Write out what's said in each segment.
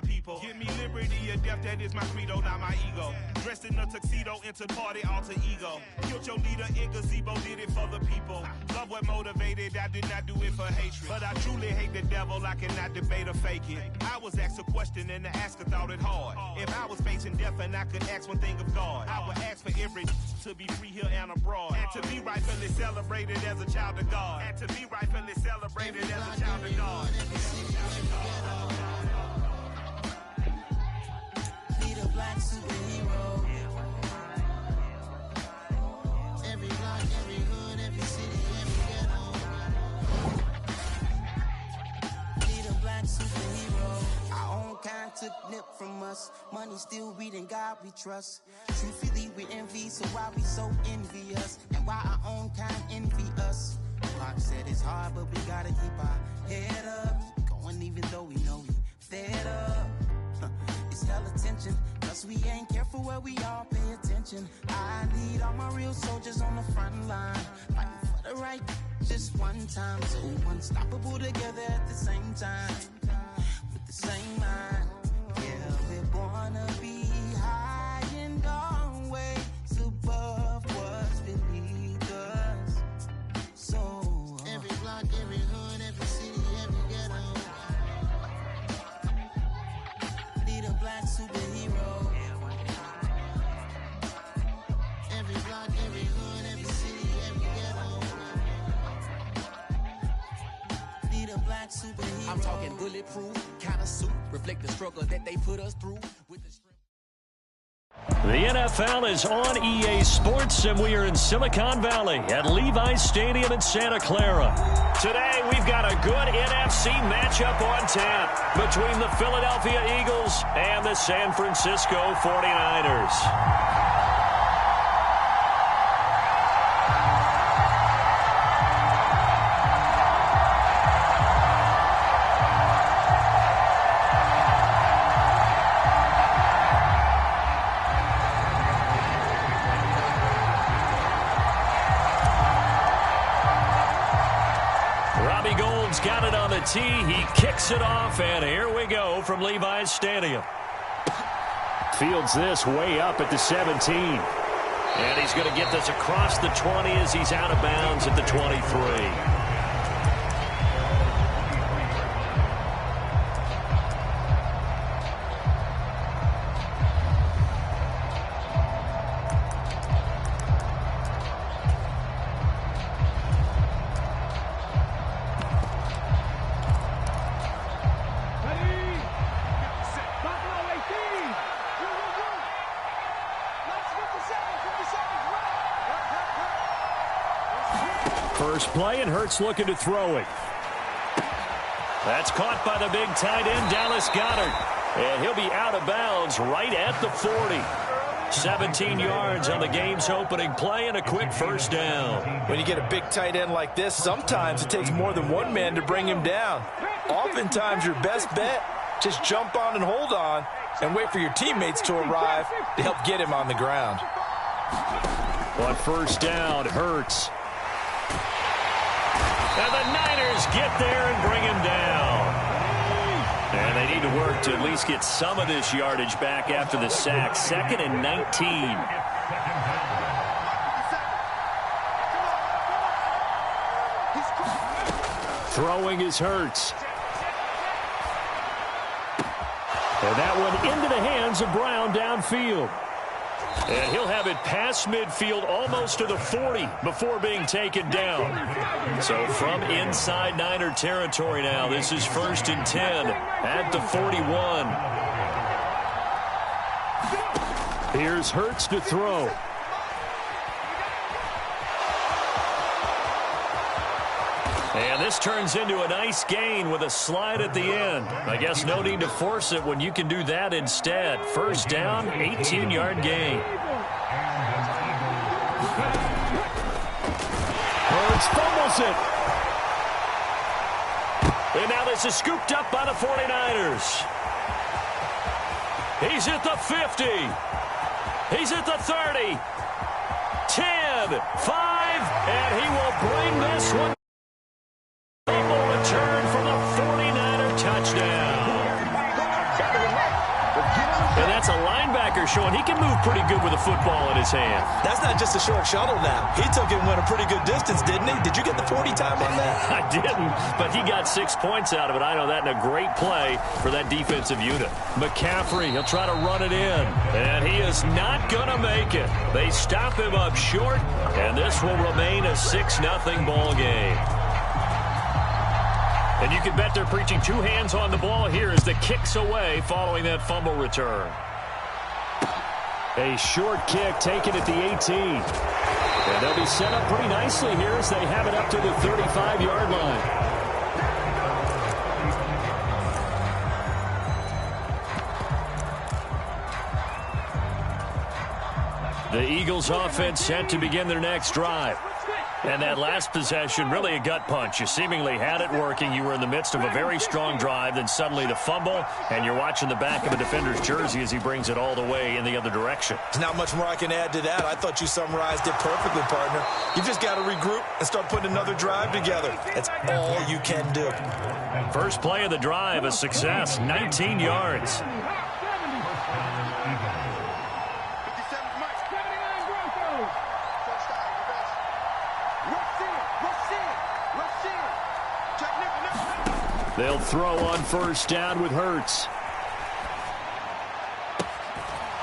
my people. Give me liberty or death, that is my credo, not my ego. Dressed in a tuxedo, into party, alter ego. Killed your leader in gazebo, did it for the people. Love what motivated, I did not do it for hatred. But I truly hate the devil, I cannot debate or fake it. I was asked a question and the asker thought it hard. If I was facing death and I could ask one thing of God, I would ask for every to be free here and abroad. And to be rightfully celebrated as a child of God. And to be rightfully celebrated as a child of God. Need a black superhero. Every block, every hood, every city, every ghetto. Need a black superhero. Our own kind took nip from us. Money still reading God we trust. Truthfully we envy, so why we so envious? And why our own kind envy us? Pac said it's hard, but we gotta keep our head up. Going even though we know we fed up. It's hella tension, cause we ain't careful where we all pay attention. I need all my real soldiers on the front line, fighting for the right just one time. So unstoppable together at the same time, with the same mind. Yeah, we're born to be high and always above what's beneath us. So every block, every hood, every city, every ghetto. Need a black superhero. Every block, every hood, every city, every ghetto. Need a black superhero. I'm talking bulletproof kind of suit, reflect the struggle that they put us through with the strength. The NFL is on EA Sports, and we are in Silicon Valley at Levi's Stadium in Santa Clara. Today, we've got a good NFC matchup on tap between the Philadelphia Eagles and the San Francisco 49ers. Got it on the tee. He kicks it off, and here we go from Levi's Stadium. Fields this way up at the 17. And he's going to get this across the 20 as he's out of bounds at the 23. First play, and Hurts looking to throw it. That's caught by the big tight end, Dallas Goedert. And he'll be out of bounds right at the 40. 17 yards on the game's opening play and a quick first down. When you get a big tight end like this, sometimes it takes more than one man to bring him down. Oftentimes your best bet, just jump on and hold on and wait for your teammates to arrive to help get him on the ground. On first down, Hurts. And the Niners get there and bring him down. And they need to work to at least get some of this yardage back after the sack. 2nd and 19. Throwing is Hurts. And that one into the hands of Brown downfield. And he'll have it past midfield almost to the 40 before being taken down. So from inside Niner territory now, this is 1st and 10 at the 41. Here's Hurts to throw. And this turns into a nice gain with a slide at the end. I guess no need to force it when you can do that instead. First down, 18-yard gain. Hurts fumbles it. And now this is scooped up by the 49ers. He's at the 50. He's at the 30. 10, 5, and he will bring this one. Return for the 49er touchdown. that's a linebacker showing he can move pretty good with a football in his hand. That's not just a short shuttle now. He took it and went a pretty good distance, didn't he? Did you get the 40 time on that? I didn't, but he got 6 points out of it. I know that, and a great play for that defensive unit. McCaffrey, he'll try to run it in, and he is not going to make it. They stop him up short, and this will remain a 6-0 ball game. And you can bet they're preaching two hands on the ball here as the kick's away following that fumble return. A short kick taken at the 18. And they'll be set up pretty nicely here as they have it up to the 35-yard line. The Eagles offense set to begin their next drive. And that last possession, really a gut punch. You seemingly had it working. You were in the midst of a very strong drive. Then suddenly the fumble, and you're watching the back of a defender's jersey as he brings it all the way in the other direction. There's not much more I can add to that. I thought you summarized it perfectly, partner. You just got to regroup and start putting another drive together. That's all you can do. First play of the drive, a success, 19 yards. They'll throw on first down with Hurts.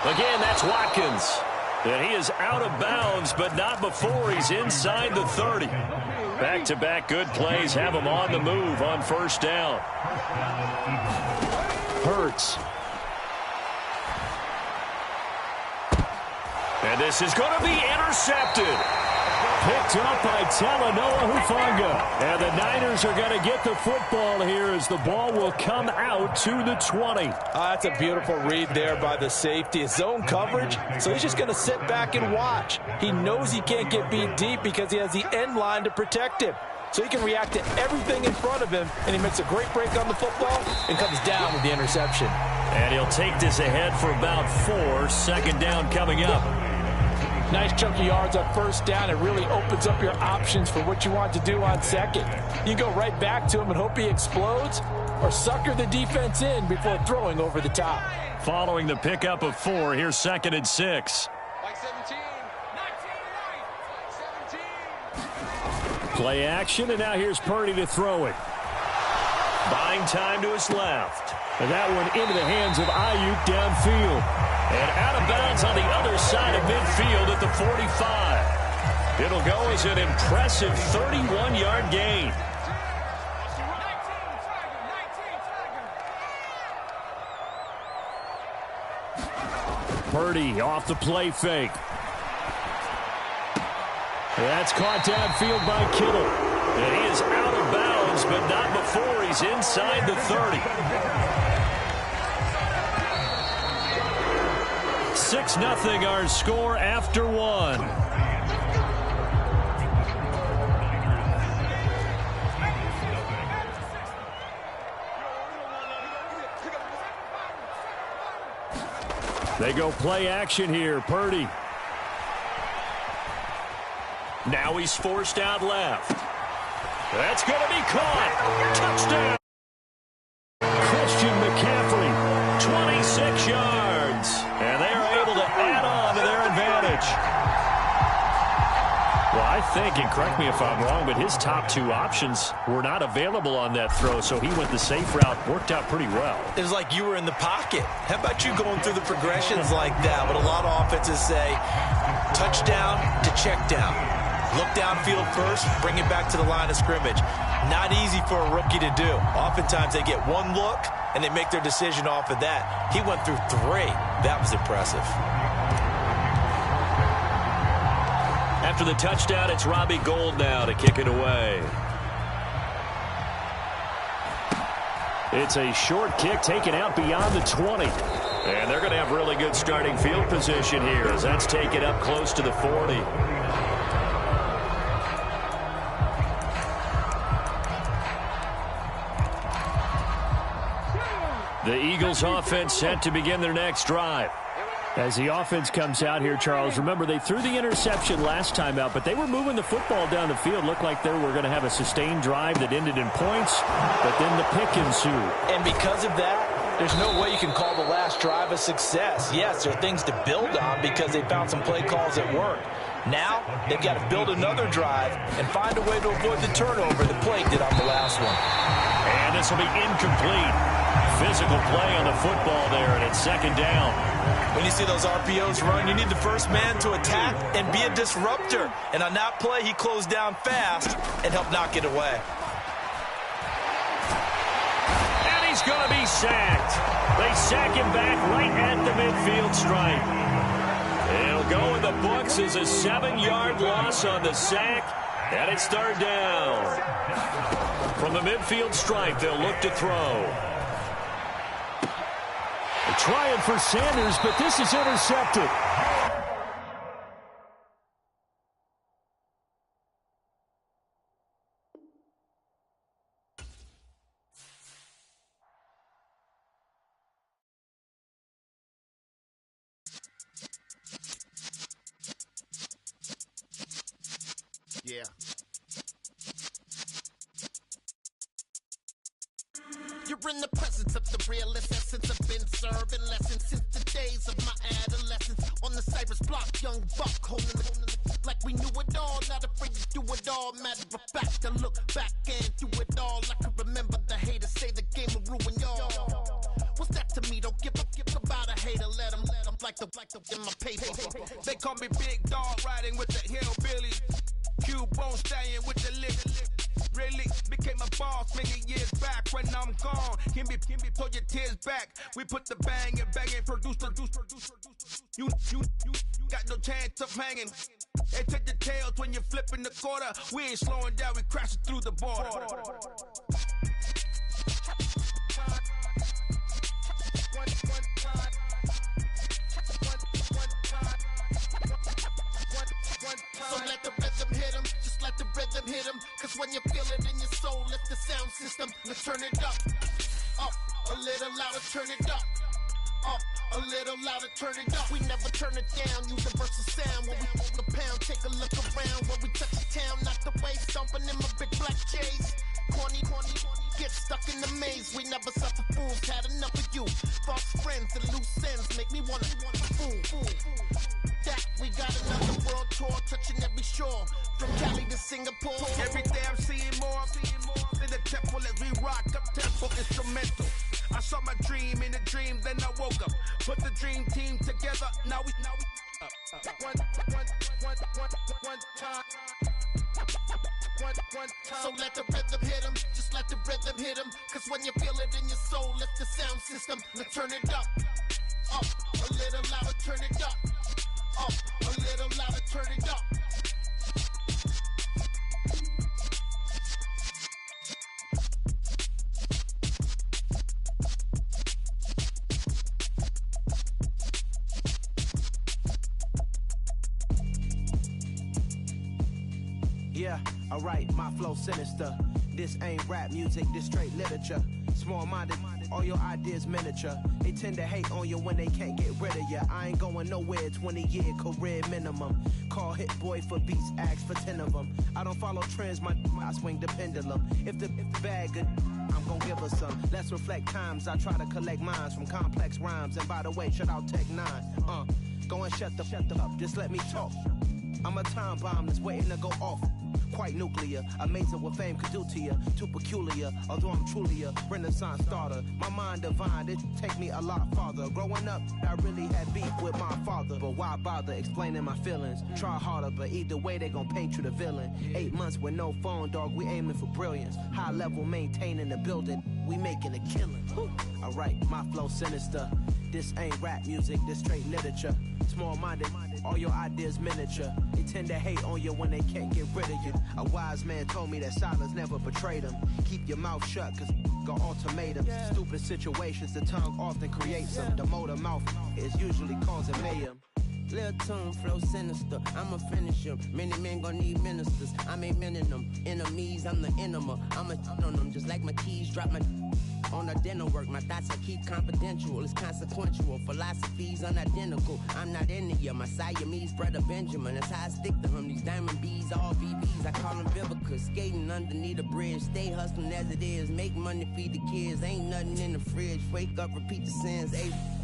Again, that's Watkins. And he is out of bounds, but not before he's inside the 30. Back-to-back good plays have him on the move on first down. Hurts. And this is going to be intercepted. Picked up by Talanoa Hufanga. And the Niners are going to get the football here as the ball will come out to the 20. That's a beautiful read there by the safety. It's zone coverage, so he's just going to sit back and watch. He knows he can't get beat deep because he has the end line to protect him. So he can react to everything in front of him, and he makes a great break on the football and comes down with the interception. And he'll take this ahead for about 4. Second down coming up. Nice chunk of yards on first down. It really opens up your options for what you want to do on second. You go right back to him and hope he explodes, or sucker the defense in before throwing over the top. Following the pickup of 4, here's 2nd and 6. Play action, and now here's Purdy to throw it. Buying time to his left. And that one into the hands of Ayuk downfield. And out of bounds on the other side of midfield at the 45. It'll go as an impressive 31-yard gain. Purdy off the play fake. That's caught downfield by Kittle. And he is out of bounds, but not before he's inside the 30. 6-0 our score after 1. They go play action here. Purdy. Now he's forced out left. That's going to be caught. Touchdown. Christian McCaffrey, 26 yards. And they are able to add on to their advantage. Well, I think, and correct me if I'm wrong, but his top 2 options were not available on that throw, so he went the safe route. Worked out pretty well. It was like you were in the pocket. How about you going through the progressions like that? What a lot of offenses say, touchdown to check down. Look downfield first, bring it back to the line of scrimmage. Not easy for a rookie to do. Oftentimes they get one look, and they make their decision off of that. He went through 3. That was impressive. After the touchdown, it's Robbie Gould now to kick it away. It's a short kick taken out beyond the 20. And they're going to have really good starting field position here as that's taken up close to the 40. The Eagles offense set to begin their next drive. As the offense comes out here, Charles, remember they threw the interception last time out, but they were moving the football down the field. Looked like they were going to have a sustained drive that ended in points, but then the pick ensued. And because of that, There's no way you can call the last drive a success. Yes, there are things to build on because they found some play calls that work. Now, they've got to build another drive and find a way to avoid the turnover the play did on the last one. And this will be incomplete. Physical play on the football there, and it's second down. When you see those RPOs run, you need the first man to attack and be a disruptor. And on that play, he closed down fast and helped knock it away. And he's going to be sacked. They sack him back right at the midfield stripe. It'll go in the books as a 7-yard loss on the sack, and it's third down. From the midfield stripe, they'll look to throw. They're trying for Sanders, but this is intercepted. Yeah. You're in the presence of the realest essence. I've been serving lessons since the days of my adolescence. On the Cyrus block, young buck holding the like we knew it all. Not afraid to do it all. Matter of fact, to look back and do it all. I can remember the haters say the game will ruin y'all. What's that to me? Don't give about a hater. Let them like the in my paper. They call me Big Dog, riding with the hillbillies. Q-Bone staying with the lick. Really became a boss many years back. When I'm gone, can be pull your tears back. We put the bang and produce. You got no chance of hanging. They take the tails when you're flipping the quarter. We ain't slowing down, we crashing through the border. So let the rhythm hit 'em, just let the rhythm hit 'em. Cause when you feel it in your soul, lift the sound system. Let's turn it up, a little louder, turn it up, a little louder, turn it up. We never turn it down, universal sound. When we on the pound, take a look around. When we touch the town, knock the way, stomping in my big black J's. Corny, get stuck in the maze. We never suffer fools, had enough of you. False friends and loose ends make me wanna fool. That we got another world tour, touching every shore, from Cali to Singapore. Every day I'm seeing more in the temple as we rock up tempo instrumental. I saw my dream in a dream, then I woke up. Put the dream team together, now we one time. So let the rhythm hit 'em, just let the rhythm hit 'em. Cause when you feel it in your soul, lift the sound system. Let's turn it up, a little louder, turn it up, a little louder, turn it up. Yeah, alright, my flow sinister. This ain't rap music, this straight literature. Small-minded, all your ideas miniature. They tend to hate on you when they can't get rid of you. I ain't going nowhere, 20-year career minimum. Call Hit Boy for beats, ask for 10 of them. I don't follow trends, I swing the pendulum. If the bag good, I'm gon' give her some. Let's reflect times, I try to collect minds from complex rhymes. And by the way, shout out Tech 9. Go and shut the up, just let me talk. I'm a time bomb that's waiting to go off. Quite nuclear, amazing what fame could do to you. Too peculiar, although I'm truly a renaissance starter. My mind divine, it take me a lot farther. Growing up, I really had beef with my father. But why bother explaining my feelings? Try harder, but either way they gon' paint you the villain. 8 months with no phone, dog, we aiming for brilliance. High level maintaining the building, we making a killing. Alright, my flow sinister. This ain't rap music, this straight literature. Small-minded, all your ideas miniature. They tend to hate on you when they can't get rid of you. A wise man told me that silence never betrayed him. Keep your mouth shut, cause got ultimatums. Stupid situations, the tongue often creates them. The motor mouth is usually causing mayhem. Lil' tune, flow sinister, I'ma finish him. Many men gon' need ministers, I ain't mending them. Enemies, I'm the enema, I'ma on them. Just like my keys, drop my On the dinner work, my thoughts I keep confidential. It's consequential. Philosophies unidentical. I'm not India. My Siamese brother Benjamin. That's how I stick to him. These diamond bees, all BBs. I call them Vivica. Skating underneath a bridge. Stay hustling as it is. Make money, feed the kids. Ain't nothing in the fridge. Wake up, repeat the sins.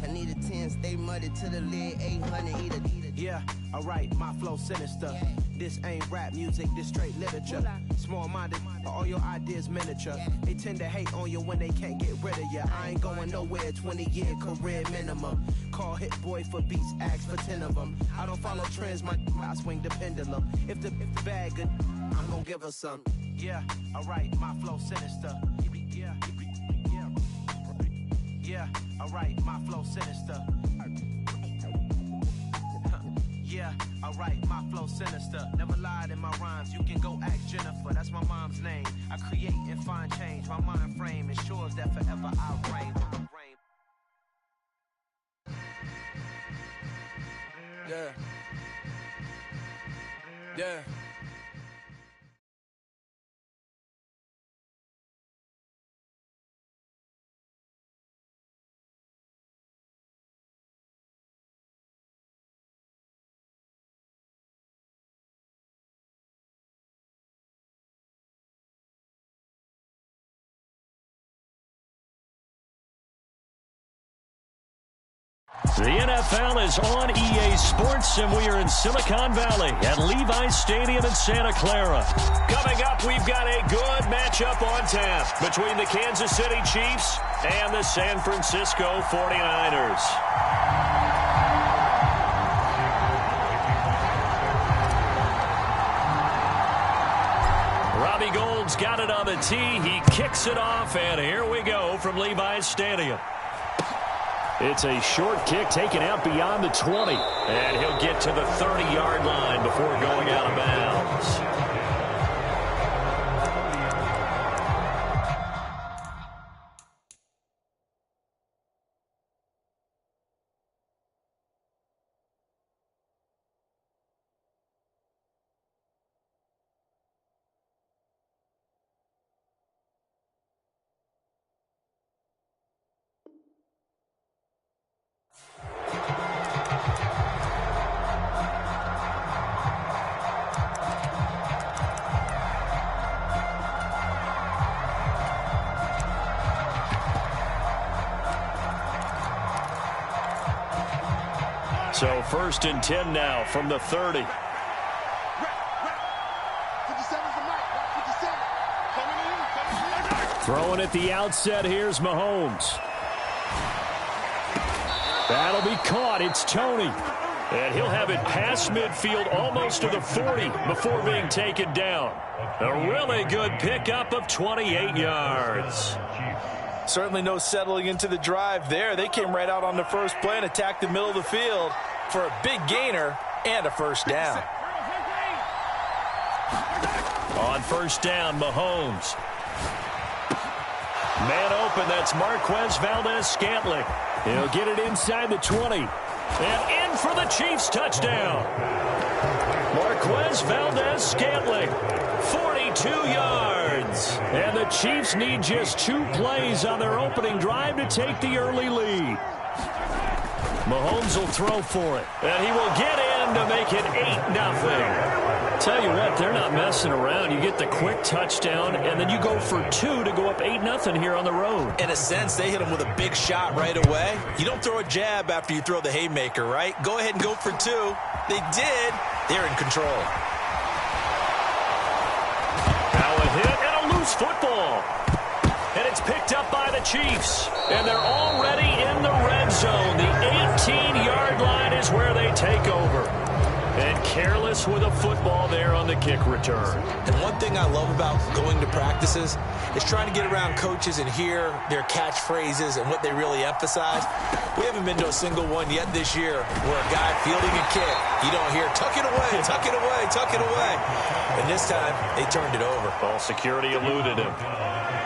I need a 10. Stay muddy to the lid. 800. Eat it. Yeah, alright, my flow sinister. This ain't rap music, this straight literature. Small-minded, all your ideas miniature. They tend to hate on you when they can't get rid of you. I ain't going nowhere, 20-year career minimum. Call Hit Boy for beats, ask for 10 of them. I don't follow trends, I swing the pendulum. If the bag good, I'm gonna give her some. Yeah, alright, my flow sinister. Yeah, alright, my flow sinister. Yeah, alright, my flow sinister. Never lied in my rhymes, you can go ask Jennifer. That's my mom's name. I create and find change. My mind frame ensures that forever I reign. Yeah. The NFL is on EA Sports, and we are in Silicon Valley at Levi's Stadium in Santa Clara. Coming up, we've got a good matchup on tap between the Kansas City Chiefs and the San Francisco 49ers. Robbie Gould's got it on the tee. He kicks it off, and here we go from Levi's Stadium. It's a short kick taken out beyond the 20. And he'll get to the 30-yard line before going out of bounds. So 1st and 10 now from the 30. Throwing at the outset, here's Mahomes. That'll be caught. It's Tony. And he'll have it past midfield almost to the 40 before being taken down. A really good pickup of 28 yards. Certainly no settling into the drive there. They came right out on the first play and attacked the middle of the field for a big gainer and a first down. On first down, Mahomes. Man open, that's Marquez Valdez-Scantling. He'll get it inside the 20. And in for the Chiefs touchdown. Marquez Valdez-Scantling, 42 yards. And the Chiefs need just 2 plays on their opening drive to take the early lead. Mahomes will throw for it. And he will get in to make it 8-0. Tell you what, they're not messing around. You get the quick touchdown, and then you go for 2 to go up 8-0 here on the road. In a sense, they hit him with a big shot right away. You don't throw a jab after you throw the haymaker, right? Go ahead and go for 2. They did. They're in control. Now a hit and a loose football. And it's picked up by the Chiefs. And they're already in the red zone. The 18-yard line is where they take over. And careless with a football there on the kick return. And one thing I love about going to practices is trying to get around coaches and hear their catchphrases and what they really emphasize. We haven't been to a single one yet this year where a guy fielding a kick, you don't hear, tuck it away, tuck it away, tuck it away. And this time, they turned it over. Ball security eluded him.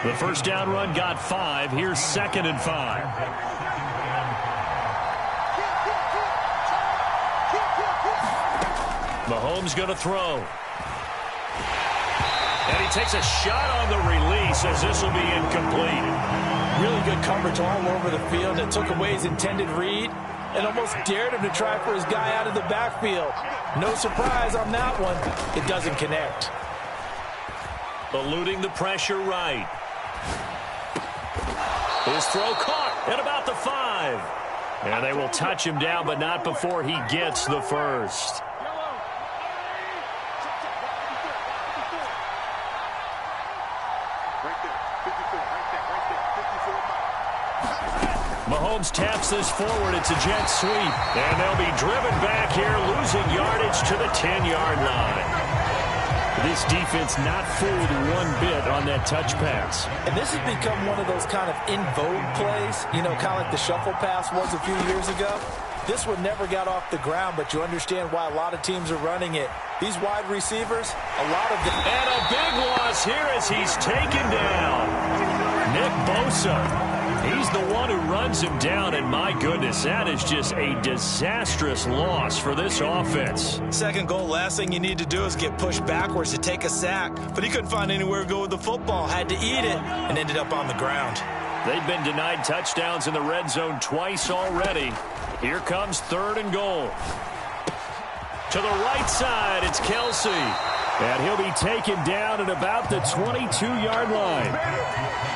The first down run got 5. Here's 2nd and 5. Mahomes going to throw. And he takes a shot on the release as this will be incomplete. Really good coverage all over the field. It took away his intended read and almost dared him to try for his guy out of the backfield. No surprise on that one. It doesn't connect. Eluding the pressure right. His throw caught at about the 5. And they will touch him down, but not before he gets the first. Mahomes taps this forward. It's a jet sweep. And they'll be driven back here, losing yardage to the 10-yard line. This defense not fooled one bit on that touch pass. And this has become one of those kind of in vogue plays, you know, kind of like the shuffle pass was a few years ago. This one never got off the ground, but you understand why a lot of teams are running it. These wide receivers, a lot of them. And a big loss here as he's taken down. Nick Bosa. He's the one who runs him down, and my goodness, that is just a disastrous loss for this offense. Second goal, last thing you need to do is get pushed backwards to take a sack. But he couldn't find anywhere to go with the football, had to eat it, and ended up on the ground. They've been denied touchdowns in the red zone twice already. Here comes 3rd and goal. To the right side, it's Kelsey. And he'll be taken down at about the 22-yard line.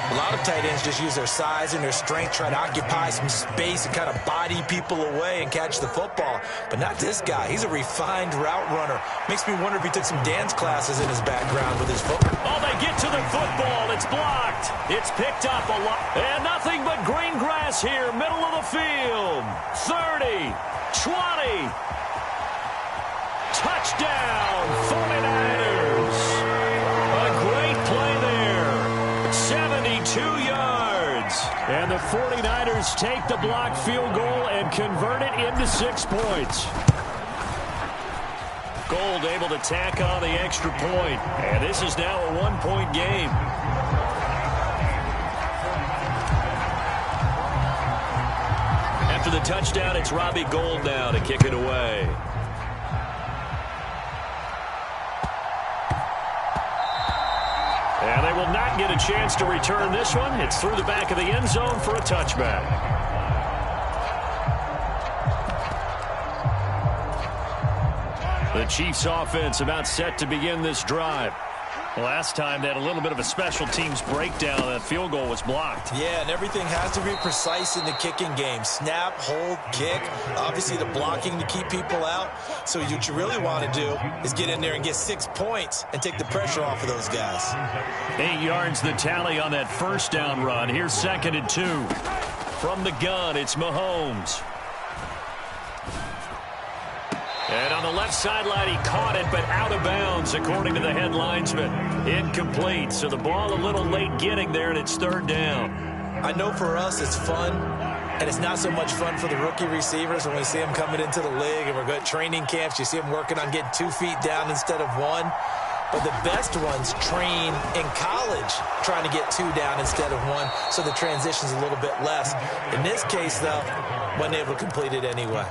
A lot of tight ends just use their size and their strength, try to occupy some space and kind of body people away and catch the football. But not this guy. He's a refined route runner. Makes me wonder if he took some dance classes in his background with his football. Oh, they get to the football. It's blocked. It's picked up a lot. And nothing but green grass here, middle of the field. 30, 20. Touchdown, 49ers. A great play there. 72 yards. And the 49ers take the blocked field goal and convert it into 6 points. Gold able to tack on the extra point. And this is now a 1-point game. After the touchdown, it's Robbie Gould now to kick it away. And they will not get a chance to return this one. It's through the back of the end zone for a touchback. The Chiefs offense about set to begin this drive. Last time they had a little bit of a special teams breakdown. That field goal was blocked. Yeah, and everything has to be precise in the kicking game. Snap, hold, kick. Obviously the blocking to keep people out. So what you really want to do is get in there and get 6 points and take the pressure off of those guys. 8 yards the tally on that first down run. Here's 2nd and 2. From the gun, it's Mahomes. And on the left sideline, he caught it, but out of bounds, according to the head linesman. Incomplete, so the ball a little late getting there, and it's 3rd down. I know for us it's fun, and it's not so much fun for the rookie receivers when we see them coming into the league, and we're going to training camps. You see them working on getting 2 feet down instead of 1. But the best ones train in college trying to get 2 down instead of 1, so the transition's a little bit less. In this case, though, wasn't able to complete it anyway.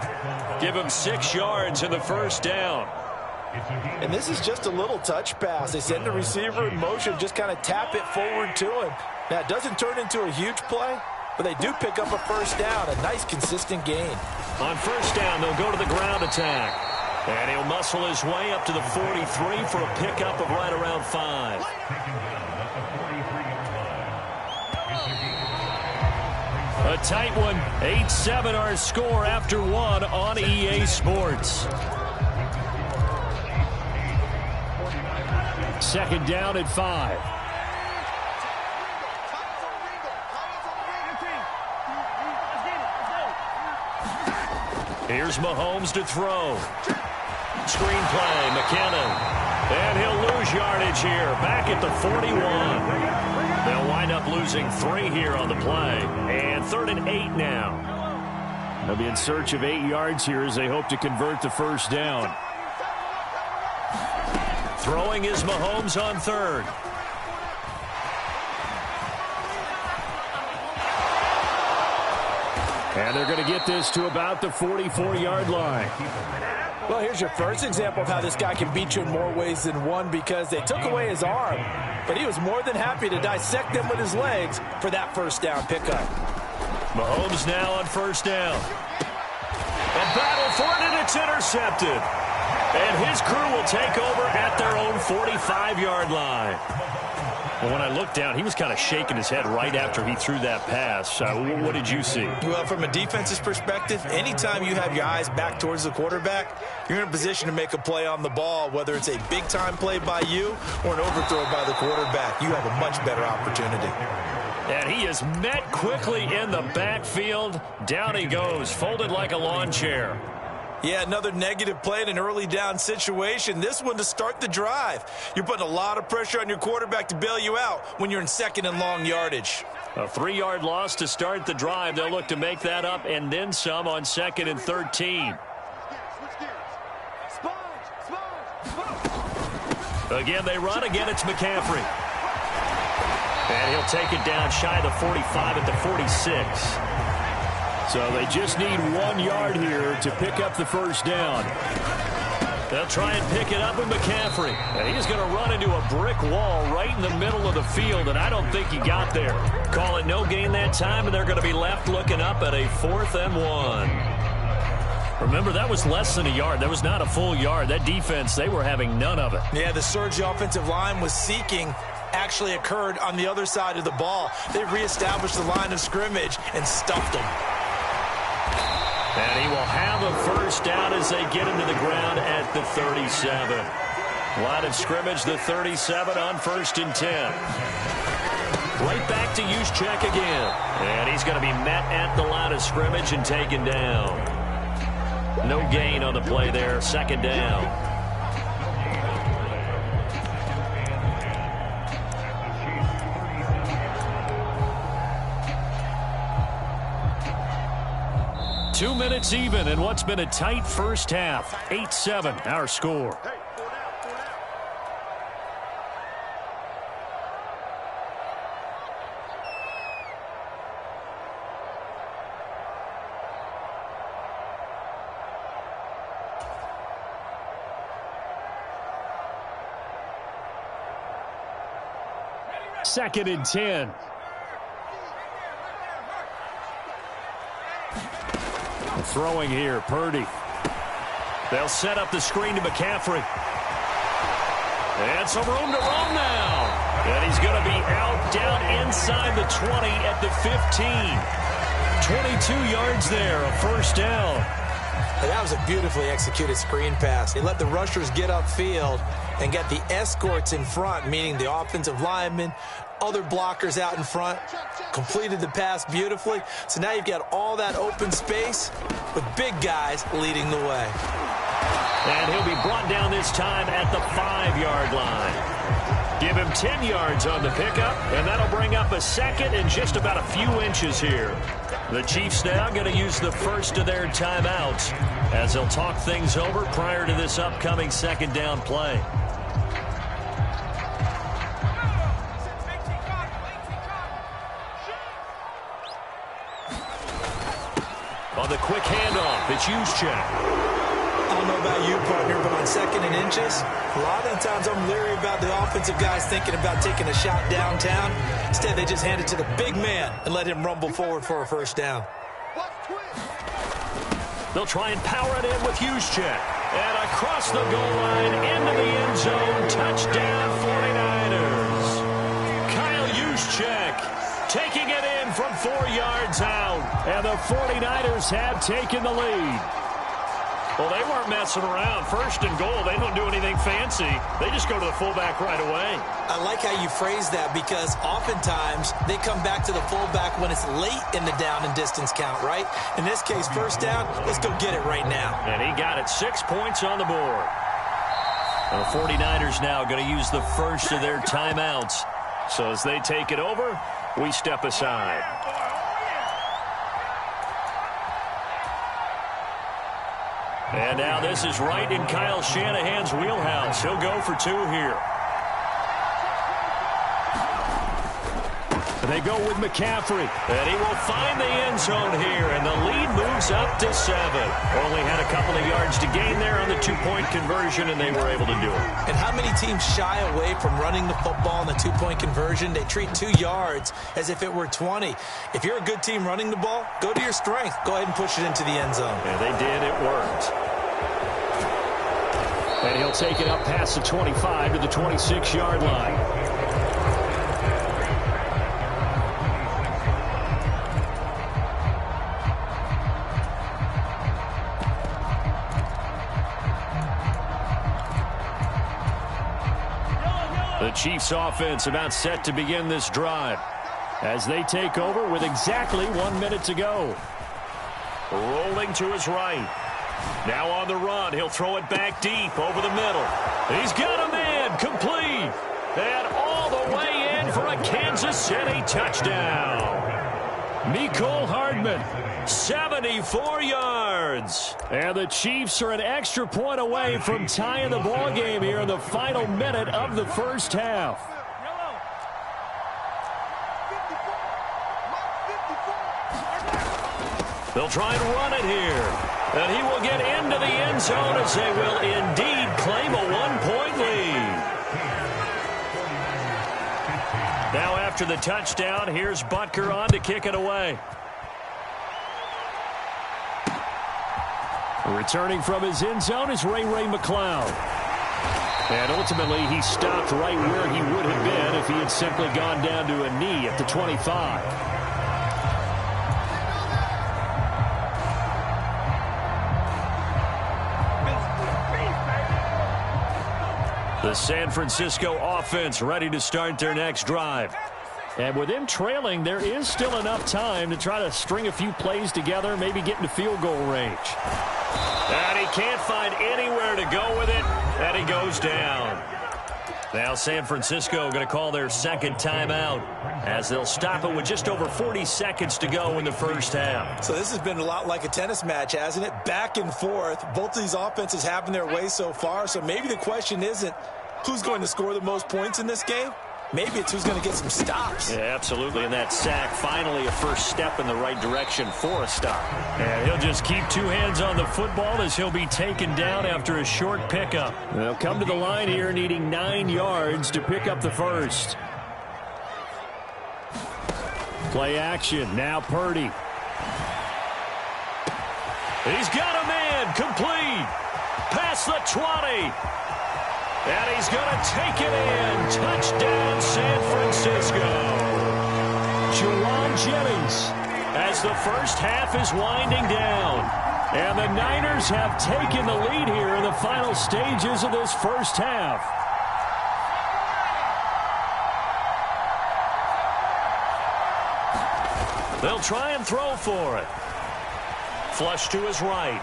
Give him 6 yards in the first down. And this is just a little touch pass. They send the receiver in motion, just kind of tap it forward to him. Now, it doesn't turn into a huge play, but they do pick up a first down, a nice, consistent gain. On first down, they'll go to the ground attack. And he'll muscle his way up to the 43 for a pickup of right around 5. A tight one. 8-7 our score after 1 on EA Sports. 2nd down at 5. Here's Mahomes to throw. Screen play, McKinnon. And he'll lose yardage here. Back at the 41. They'll wind up losing 3 here on the play. And 3rd and 8 now. They'll be in search of 8 yards here as they hope to convert the first down. Throwing is Mahomes on 3rd. And they're going to get this to about the 44-yard line. Well, here's your first example of how this guy can beat you in more ways than one, because they took away his arm, but he was more than happy to dissect them with his legs for that first down pickup. Mahomes now on first down. And battle for it, and it's intercepted. And his crew will take over at their own 45-yard line. Well, when I looked down, he was kind of shaking his head right after he threw that pass. What did you see? Well, from a defense's perspective, anytime you have your eyes back towards the quarterback, you're in a position to make a play on the ball, whether it's a big-time play by you or an overthrow by the quarterback. You have a much better opportunity. And he is met quickly in the backfield. Down he goes, folded like a lawn chair. Yeah, another negative play in an early down situation. This one to start the drive. You're putting a lot of pressure on your quarterback to bail you out when you're in second and long yardage. A 3-yard loss to start the drive. They'll look to make that up and then some on 2nd and 13. Again, they run. Again, it's McCaffrey. And he'll take it down shy of the 45 at the 46. So they just need 1 yard here to pick up the first down. They'll try and pick it up with McCaffrey. And he's going to run into a brick wall right in the middle of the field, and I don't think he got there. Call it no gain that time, and they're going to be left looking up at a 4th and 1. Remember, that was less than a yard. That was not a full yard. That defense, they were having none of it. Yeah, the surge the offensive line was seeking actually occurred on the other side of the ball. They reestablished the line of scrimmage and stuffed them. And he will have a first down as they get him to the ground at the 37. Line of scrimmage, the 37 on 1st and 10. Right back to Juszczyk again. And he's going to be met at the line of scrimmage and taken down. No gain on the play there, 2nd down. Two minutes even in what's been a tight first half. 8-7, our score. Second and 10. Throwing here, Purdy. They'll set up the screen to McCaffrey. And some room to roam now. And he's going to be out down inside the 20 at the 15. 22 yards there, a first down. That was a beautifully executed screen pass. They let the rushers get upfield and get the escorts in front, meaning the offensive linemen, other blockers out in front, completed the pass beautifully. So now you've got all that open space with big guys leading the way. And he'll be brought down this time at the 5-yard line. Give him 10 yards on the pickup, and that'll bring up a second and just about a few inches here. The Chiefs now going to use the first of their timeouts as they'll talk things over prior to this upcoming 2nd down play. On the quick handoff, it's Juszczyk. I don't know about you, partner, but on 2nd and inches, a lot of the times I'm leery about the offensive guys thinking about taking a shot downtown. Instead, they just hand it to the big man and let him rumble forward for a first down. They'll try and power it in with Juszczyk. And across the goal line, into the end zone, touchdown 49ers. Kyle Juszczyk taking it in from 4 yards out. And the 49ers have taken the lead. Well, they weren't messing around. 1st and goal, they don't do anything fancy. They just go to the fullback right away. I like how you phrase that because oftentimes they come back to the fullback when it's late in the down and distance count, right? In this case, first down, let's go get it right now. And he got it, 6 points on the board. And the 49ers now going to use the first of their timeouts. So as they take it over, we step aside. And now this is right in Kyle Shanahan's wheelhouse. He'll go for 2 here. They go with McCaffrey. And he will find the end zone here. And the lead moves up to 7. Only had a couple of yards to gain there on the two-point conversion, and they were able to do it. And how many teams shy away from running the football in the two-point conversion? They treat 2 yards as if it were 20. If you're a good team running the ball, go to your strength. Go ahead and push it into the end zone. Yeah, they did. It worked. And he'll take it up past the 25 to the 26-yard line. The Chiefs offense about set to begin this drive as they take over with exactly 1 minute to go. Rolling to his right. Now on the run. He'll throw it back deep over the middle. He's got a man complete. And all the way in for a Kansas City touchdown. Mecole Hardman, 74 yards. And the Chiefs are an extra point away from tying the ball game here in the final minute of the first half. They'll try and run it here. And he will get into the end zone as they will indeed claim a 1-point lead. Now after the touchdown, here's Butker on to kick it away. Returning from his end zone is Ray McCloud. And ultimately, he stopped right where he would have been if he had simply gone down to a knee at the 25. The San Francisco offense ready to start their next drive. And with them trailing, there is still enough time to try to string a few plays together, maybe get into field goal range. And he can't find anywhere to go with it, and he goes down. Now San Francisco going to call their second timeout as they'll stop it with just over 40 seconds to go in the first half. So this has been a lot like a tennis match, hasn't it? Back and forth. Both of these offenses having their way so far, so maybe the question isn't who's going to score the most points in this game. Maybe it's who's going to get some stops. Yeah, absolutely. And that sack, finally a first step in the right direction for a stop. And he'll just keep two hands on the football as he'll be taken down after a short pickup. They'll come to the line here needing 9 yards to pick up the first. Play action. Now Purdy. He's got a man complete. Past the 20. And he's going to take it in. Touchdown, San Francisco. Jawan Jennings as the first half is winding down. And the Niners have taken the lead here in the final stages of this first half. They'll try and throw for it. Flush to his right.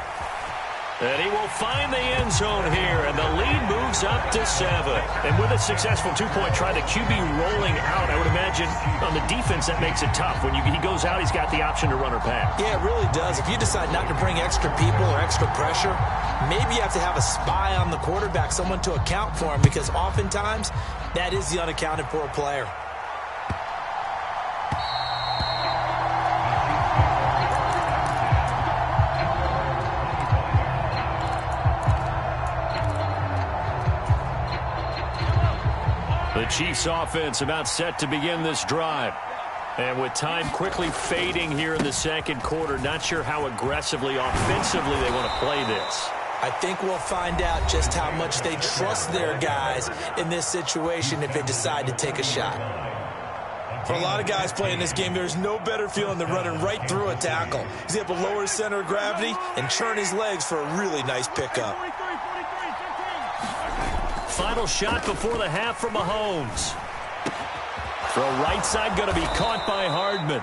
And he will find the end zone here, and the lead moves up to 7. And with a successful two-point try, the QB rolling out, I would imagine on the defense that makes it tough. When he goes out, he's got the option to run or pass. Yeah, it really does. If you decide not to bring extra people or extra pressure, maybe you have to have a spy on the quarterback, someone to account for him, because oftentimes that is the unaccounted for player. The Chiefs offense about set to begin this drive. And with time quickly fading here in the second quarter, not sure how aggressively, offensively they want to play this. I think we'll find out just how much they trust their guys in this situation if they decide to take a shot. For a lot of guys playing this game, there's no better feeling than running right through a tackle. He's able to lower his center of gravity and turn his legs for a really nice pickup. Final shot before the half from Mahomes. Throw right side going to be caught by Hardman.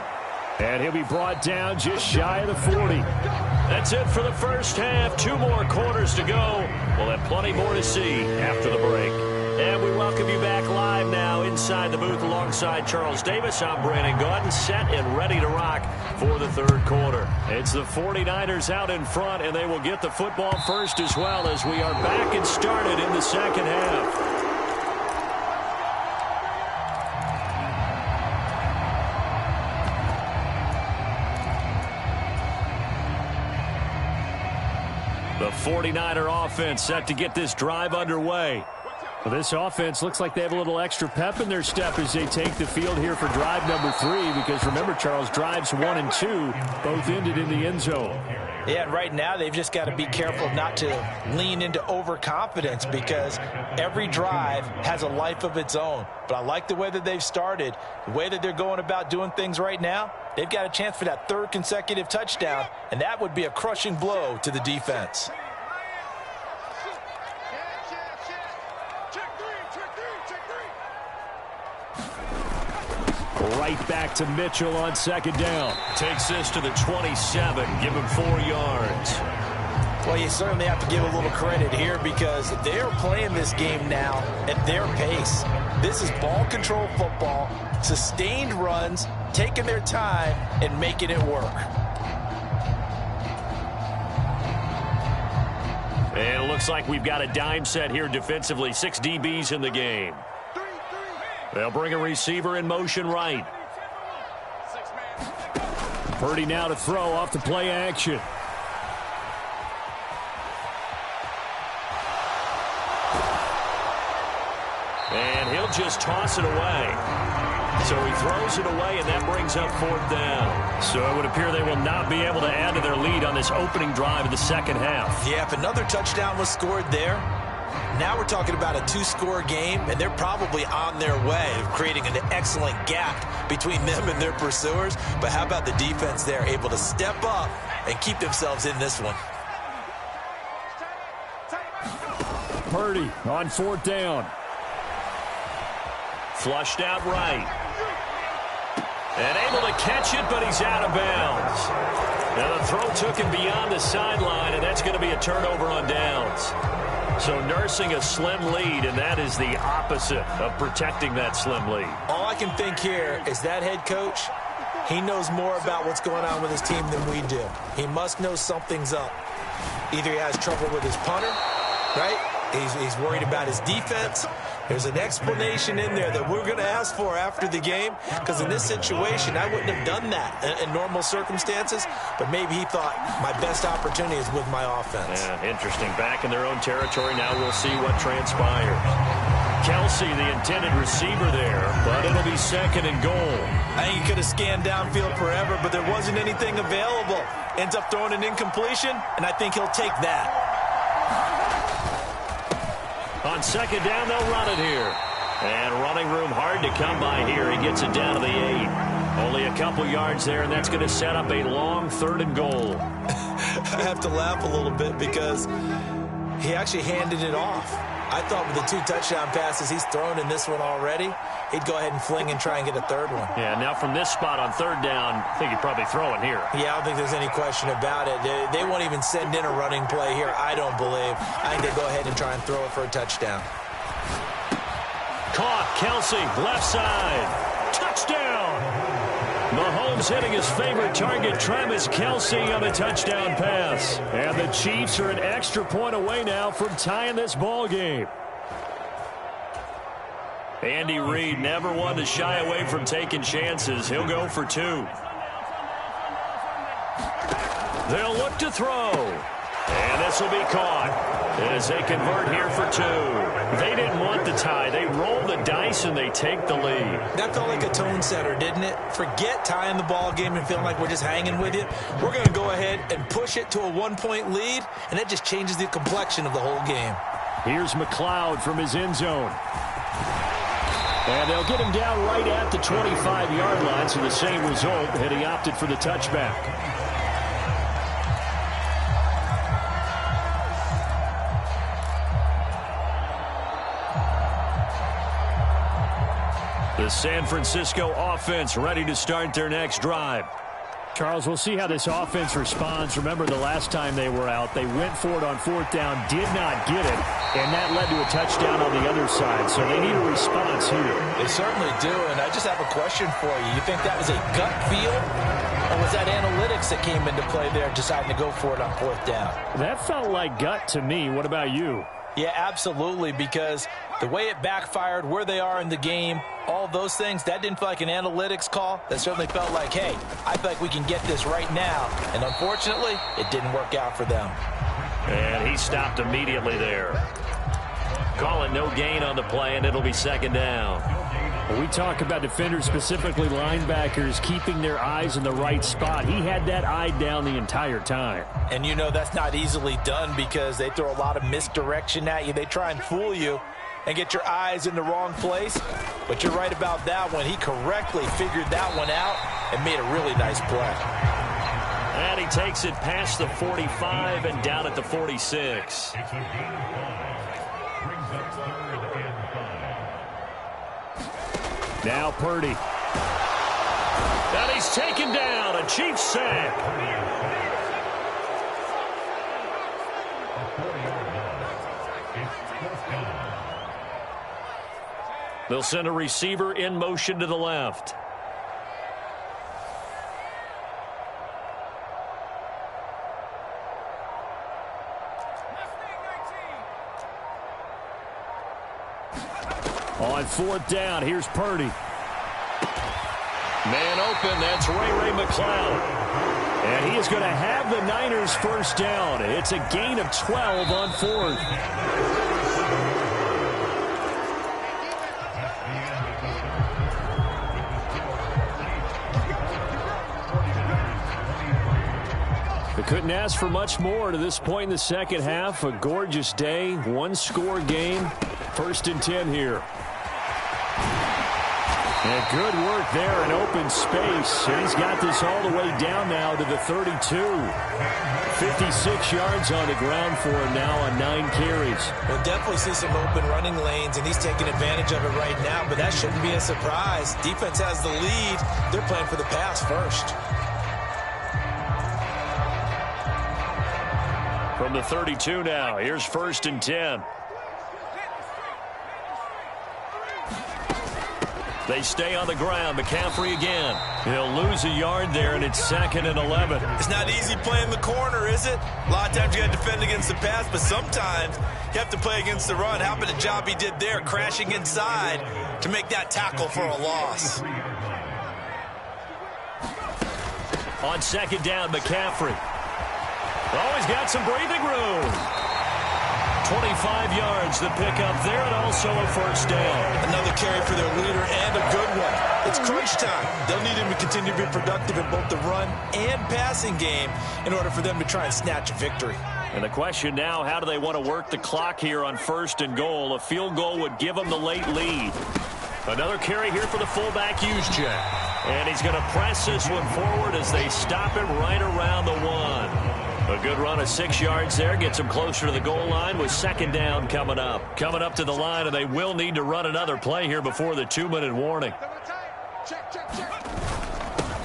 And he'll be brought down just shy of the 40. That's it for the first half. 2 more quarters to go. We'll have plenty more to see after the break. And we welcome you back live now inside the booth alongside Charles Davis. I'm Brandon Gaudin, set and ready to rock for the third quarter. It's the 49ers out in front, and they will get the football first as well as we are back and started in the second half. The 49er offense set to get this drive underway. Well, this offense looks like they have a little extra pep in their step as they take the field here for drive number 3, because remember, Charles, drives 1 and 2 both ended in the end zone. Yeah, and right now they've just got to be careful not to lean into overconfidence, because every drive has a life of its own. But I like the way that they've started, the way that they're going about doing things right now. They've got a chance for that 3rd consecutive touchdown, and that would be a crushing blow to the defense. Right back to Mitchell on 2nd down. Takes this to the 27. Give him 4 yards. Well, you certainly have to give a little credit here, because they're playing this game now at their pace. This is ball control football, sustained runs, taking their time and making it work. And it looks like we've got a dime set here defensively. 6 DBs in the game. They'll bring a receiver in motion right. Purdy now to throw off the play action. And he'll just toss it away. So he throws it away, and that brings up 4th down. So it would appear they will not be able to add to their lead on this opening drive of the second half. Yeah, if another touchdown was scored there, now we're talking about a 2-score game, and they're probably on their way of creating an excellent gap between them and their pursuers. But how about the defense there, able to step up and keep themselves in this one? Purdy on 4th down. Flushed out right. And able to catch it, but he's out of bounds. Now the throw took him beyond the sideline, and that's going to be a turnover on downs. So nursing a slim lead, and that is the opposite of protecting that slim lead. All I can think here is that head coach, he knows more about what's going on with his team than we do. He must know something's up. Either he has trouble with his punter, right? He's worried about his defense. There's an explanation in there that we're going to ask for after the game, because in this situation, I wouldn't have done that in normal circumstances, but maybe he thought my best opportunity is with my offense. Yeah, interesting. Back in their own territory. Now we'll see what transpires. Kelsey, the intended receiver there, but it'll be 2nd and goal. I think he could have scanned downfield forever, but there wasn't anything available. Ends up throwing an incompletion, and I think he'll take that. On 2nd down, they'll run it here. And running room hard to come by here. He gets it down to the 8. Only a couple yards there, and that's going to set up a long 3rd and goal. I have to laugh a little bit because he actually handed it off. I thought with the 2 touchdown passes he's thrown in this one already, he'd go ahead and fling and try and get a 3rd one. Yeah, now from this spot on 3rd down, I think he'd probably throw it here. Yeah, I don't think there's any question about it. They won't even send in a running play here, I don't believe. I think they go ahead and try and throw it for a touchdown. Caught, Kelsey, left side. Touchdown! Mahomes hitting his favorite target, Travis Kelsey, on a touchdown pass. And the Chiefs are an extra point away now from tying this ball game. Andy Reid never one to shy away from taking chances. He'll go for 2. They'll look to throw. And this will be caught as they convert here for 2. They didn't want the tie. They rolled the dice and they take the lead. That felt like a tone setter, didn't it? Forget tying the ball game and feeling like we're just hanging with you. We're going to go ahead and push it to a 1-point lead, and that just changes the complexion of the whole game. Here's McLeod from his end zone. And they'll get him down right at the 25-yard line, so the same result, and he opted for the touchback. The San Francisco offense ready to start their next drive. Charles, we'll see how this offense responds. Remember, the last time they were out, they went for it on 4th down, did not get it, and that led to a touchdown on the other side. So they need a response here. They certainly do, and I just have a question for you. You think that was a gut feel, or was that analytics that came into play there, deciding to go for it on 4th down? That felt like gut to me. What about you? Yeah, absolutely, because the way it backfired, where they are in the game, all those things, that didn't feel like an analytics call. That certainly felt like, hey, I feel like we can get this right now. And unfortunately, it didn't work out for them. And he stopped immediately there. Call it no gain on the play, and it'll be second down. When we talk about defenders, specifically linebackers, keeping their eyes in the right spot, he had that eye down the entire time. And you know that's not easily done because they throw a lot of misdirection at you. They try and fool you and get your eyes in the wrong place. But you're right about that one. He correctly figured that one out and made a really nice play. And he takes it past the 45 and down at the 46. Now Purdy. And he's taken down. A Chiefs sack. They'll send a receiver in motion to the left. On fourth down, here's Purdy. Man open, that's Ray McCloud. And he is going to have the Niners first down. It's a gain of 12 on fourth. They couldn't ask for much more to this point in the second half. A gorgeous day, one-score game. First and 10 here. And good work there in open space. And he's got this all the way down now to the 32. 56 yards on the ground for him now on 9 carries. We'll definitely see some open running lanes, and he's taking advantage of it right now, but that shouldn't be a surprise. Defense has the lead. They're playing for the pass first. From the 32 now, here's first and 10. They stay on the ground. McCaffrey again. He'll lose a yard there, and it's second and 11. It's not easy playing the corner, is it? A lot of times you got to defend against the pass, but sometimes you have to play against the run. How about the job he did there, crashing inside to make that tackle for a loss? On second down, McCaffrey. Oh, he's got some breathing room. 25 yards the pick up there, and also a first down. Another carry for their leader and a good one. It's crunch time. They'll need him to continue to be productive in both the run and passing game in order for them to try and snatch a victory. And the question now, how do they want to work the clock here on first and goal? A field goal would give them the late lead. Another carry here for the fullback, Juszczyk. And he's going to press this one forward as they stop it right around the 1. A good run of 6 yards there. Gets them closer to the goal line with second down coming up. Coming up to the line, and they will need to run another play here before the 2-minute warning.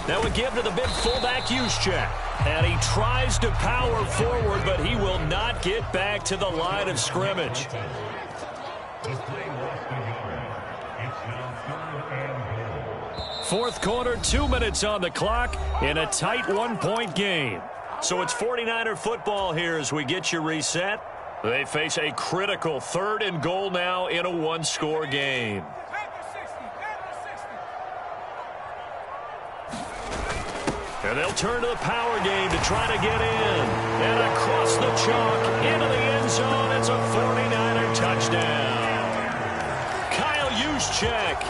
Now we give to the big fullback, Juszczyk. And he tries to power forward, but he will not get back to the line of scrimmage. Fourth quarter, 2 minutes on the clock in a tight 1-point game. So it's 49er football here as we get you reset. They face a critical third and goal now in a one-score game. And they'll turn to the power game to try to get in. And across the chalk into the end zone. It's a 49er touchdown. Kyle Juszczyk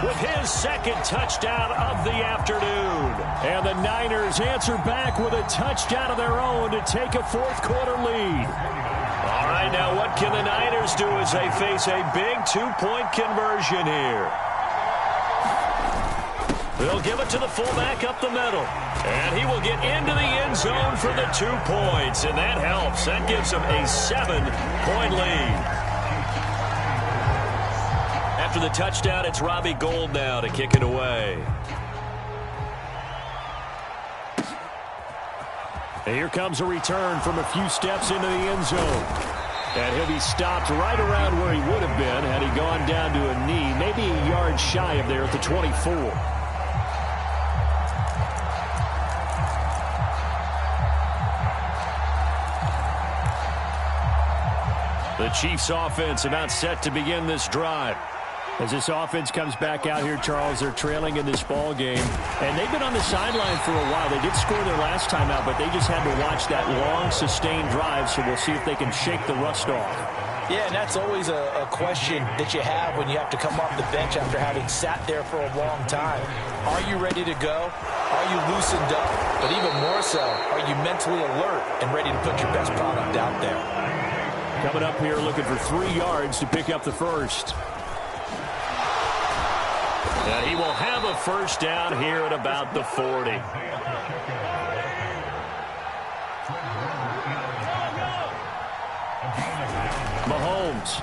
with his second touchdown of the afternoon. And the Niners answer back with a touchdown of their own to take a fourth quarter lead. All right, now what can the Niners do as they face a big 2-point conversion here? They'll give it to the fullback up the middle. And he will get into the end zone for the 2 points. And that helps. That gives them a 7-point lead. After the touchdown, it's Robbie Gould now to kick it away. And here comes a return from a few steps into the end zone. And he'll be stopped right around where he would have been had he gone down to a knee, maybe a yard shy of there at the 24. The Chiefs offense about set to begin this drive. As this offense comes back out here, Charles, they're trailing in this ball game. And they've been on the sideline for a while. They did score their last time out, but they just had to watch that long, sustained drive, so we'll see if they can shake the rust off. Yeah, and that's always a question that you have when you have to come off the bench after having sat there for a long time. Are you ready to go? Are you loosened up? But even more so, are you mentally alert and ready to put your best product out there? Coming up here looking for 3 yards to pick up the first. And he will have a first down here at about the 40. Mahomes.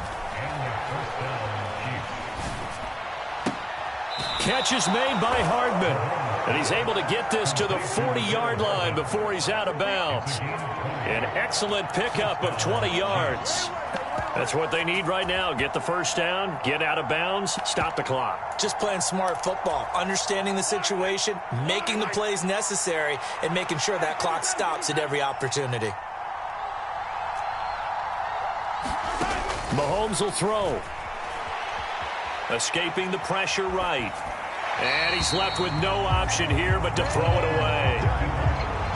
Catch is made by Hardman. And he's able to get this to the 40-yard line before he's out of bounds. An excellent pickup of 20 yards. That's what they need right now. Get the first down, get out of bounds, stop the clock. Just playing smart football, understanding the situation, making the plays necessary, and making sure that clock stops at every opportunity. Mahomes will throw. Escaping the pressure right. And he's left with no option here but to throw it away.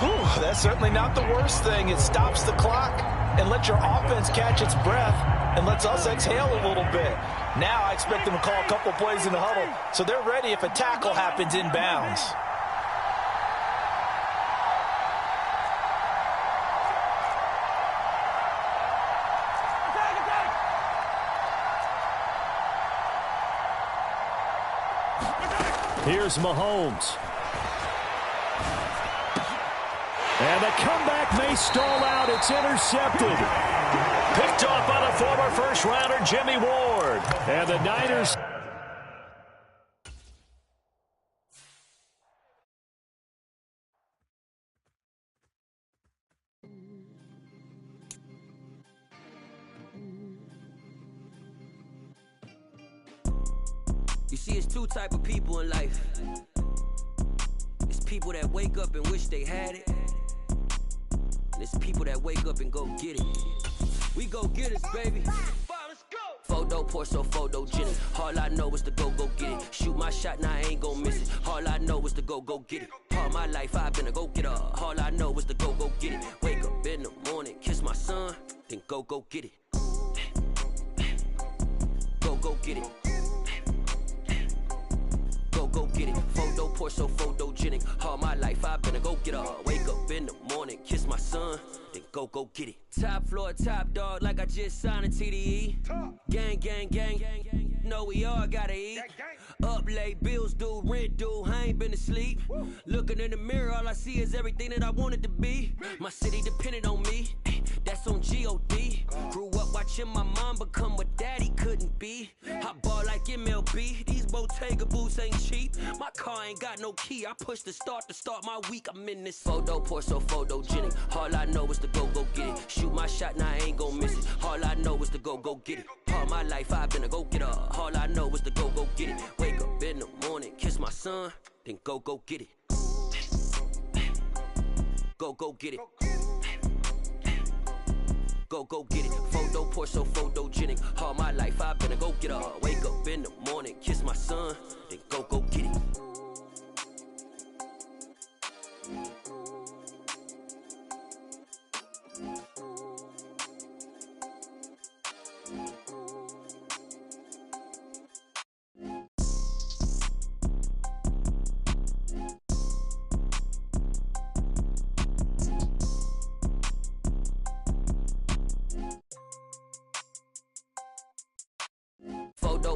Whew, that's certainly not the worst thing. It stops the clock and lets your offense catch its breath and lets us exhale a little bit. Now I expect them to call a couple plays in the huddle so they're ready if a tackle happens inbounds. Here's Mahomes. And the comeback may stall out. It's intercepted. Picked off by the former first-rounder Jimmy Ward. And the Niners... You see, it's 2 type of people in life. It's people that wake up and wish they had it. And it's people that wake up and go get it. We go get it, baby. Photo, Porso, photogenic. All I know is to go get it. Shoot my shot, now I ain't gon' miss it. All I know is to go get it. All my life I've been a go-getter. All I know is to go get it. Wake up in the morning, kiss my son, then go get it. Go get it. Go get it. Photo, Porso, photogenic. All my life I've been a go-getter. Wake up in the morning, kiss my son, then go get it. Top floor, top dog, like I just signed a TDE. Gang, gang, gang, gang, gang. Know we all gotta eat. Up late, bills due, rent due, I ain't been asleep. Looking in the mirror, all I see is everything that I wanted to be. My city depended on me, that's on G.O.D. Grew up watching my mom become what daddy couldn't be. I ball like MLB, these Bottega boots ain't cheap. My car ain't got no key, I push the start to start my week. I'm in this photo, Porso, photogenic. All I know is to go get it. Shoot my shot, now I ain't gon' miss it. All I know is to go get it. All my life I've been a go-getter. All I know is to go get it. Wake up in the morning, kiss my son, then go get it. Go get it. Go get it. Photo, Porso, photogenic. All my life I've been a go-getter. Wake up in the morning, kiss my son, then go get it.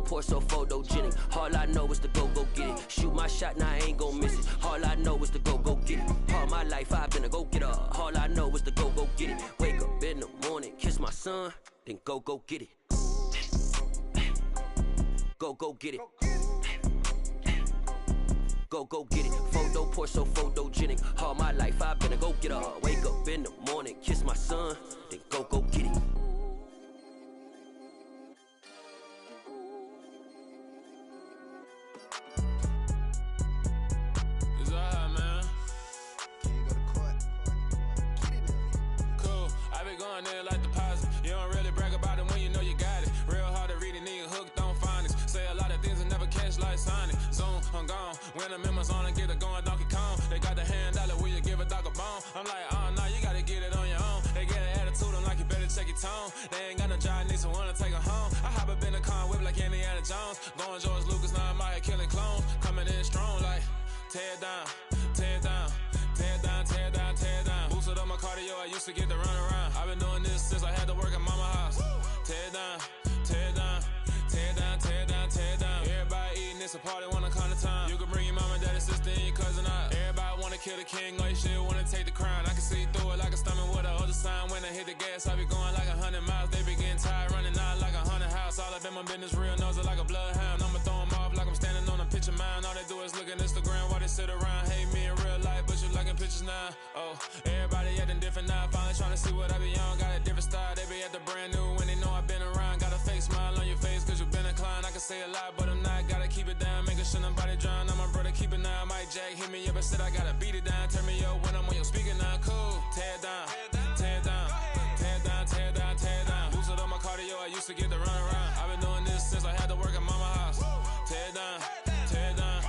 Porso, photogenic. All I know is to go get it. Shoot my shot, now I ain't gon' miss it. All I know is to go get it. All my life I've been a go-getter. All I know is to go get it. Wake up in the morning, kiss my son, then go get it. Go get it. Go get it. Photo, Porso, photogenic. All my life I've been a go-getter. Wake up in the morning, kiss my son, then go get it. Like deposit. You don't really brag about it when you know you got it. Real hard to read a nigga hooked on finance. Say a lot of I'm gone. When the members on and get it going, Donkey Kong. They got the hand dollar, will you give a dog a bone? I'm like, oh no, you gotta get it on your own. They get an attitude, I'm like, you better check your tone. They ain't got no job, need someone to take her home. I hop up in the car, whip like Indiana Jones. Going George Lucas, now I'm out here killing clones. Coming in strong like, tear down, tear down, tear down, tear down, tear down. Boosted up my cardio, I used to get to run around. I've been doing this since I had to work at mama house. Tear down, tear down, tear down, tear down, tear down. Everybody eating, it's a party, wanna come to time. You can bring your mama, daddy, sister, and your cousin out. Everybody wanna kill the king, or you shit wanna take the crown. I can see through it like a stomach with a other sign. When I hit the gas, I be going like 100 miles. They be getting tired, running out like 100 house. All up in my business, real nose it like a bloodhound. I'ma throw 'em off like I'm standing on a picture mound. All they do is look at Instagram while they sit around. Hate me in real life, but you liking pictures now. Oh, everybody acting different now. Finally trying to see what I be on. Got a different style, they be at the brand new when they know I've been around. Got a fake smile on your face cause you been inclined. I can say a lot, but I'm not. Gotta keep it down, making sure nobody drown. I'm my brother, keep it now. Mike Jack hit me up and said I gotta beat it down. Turn me up when I'm on your speaker now. Cool, tear down, tear down, tear down, tear down, tear down. Boosted up my cardio, I used to get to run around. I've been doing this since I had to work at mama house. Tear down, tear down,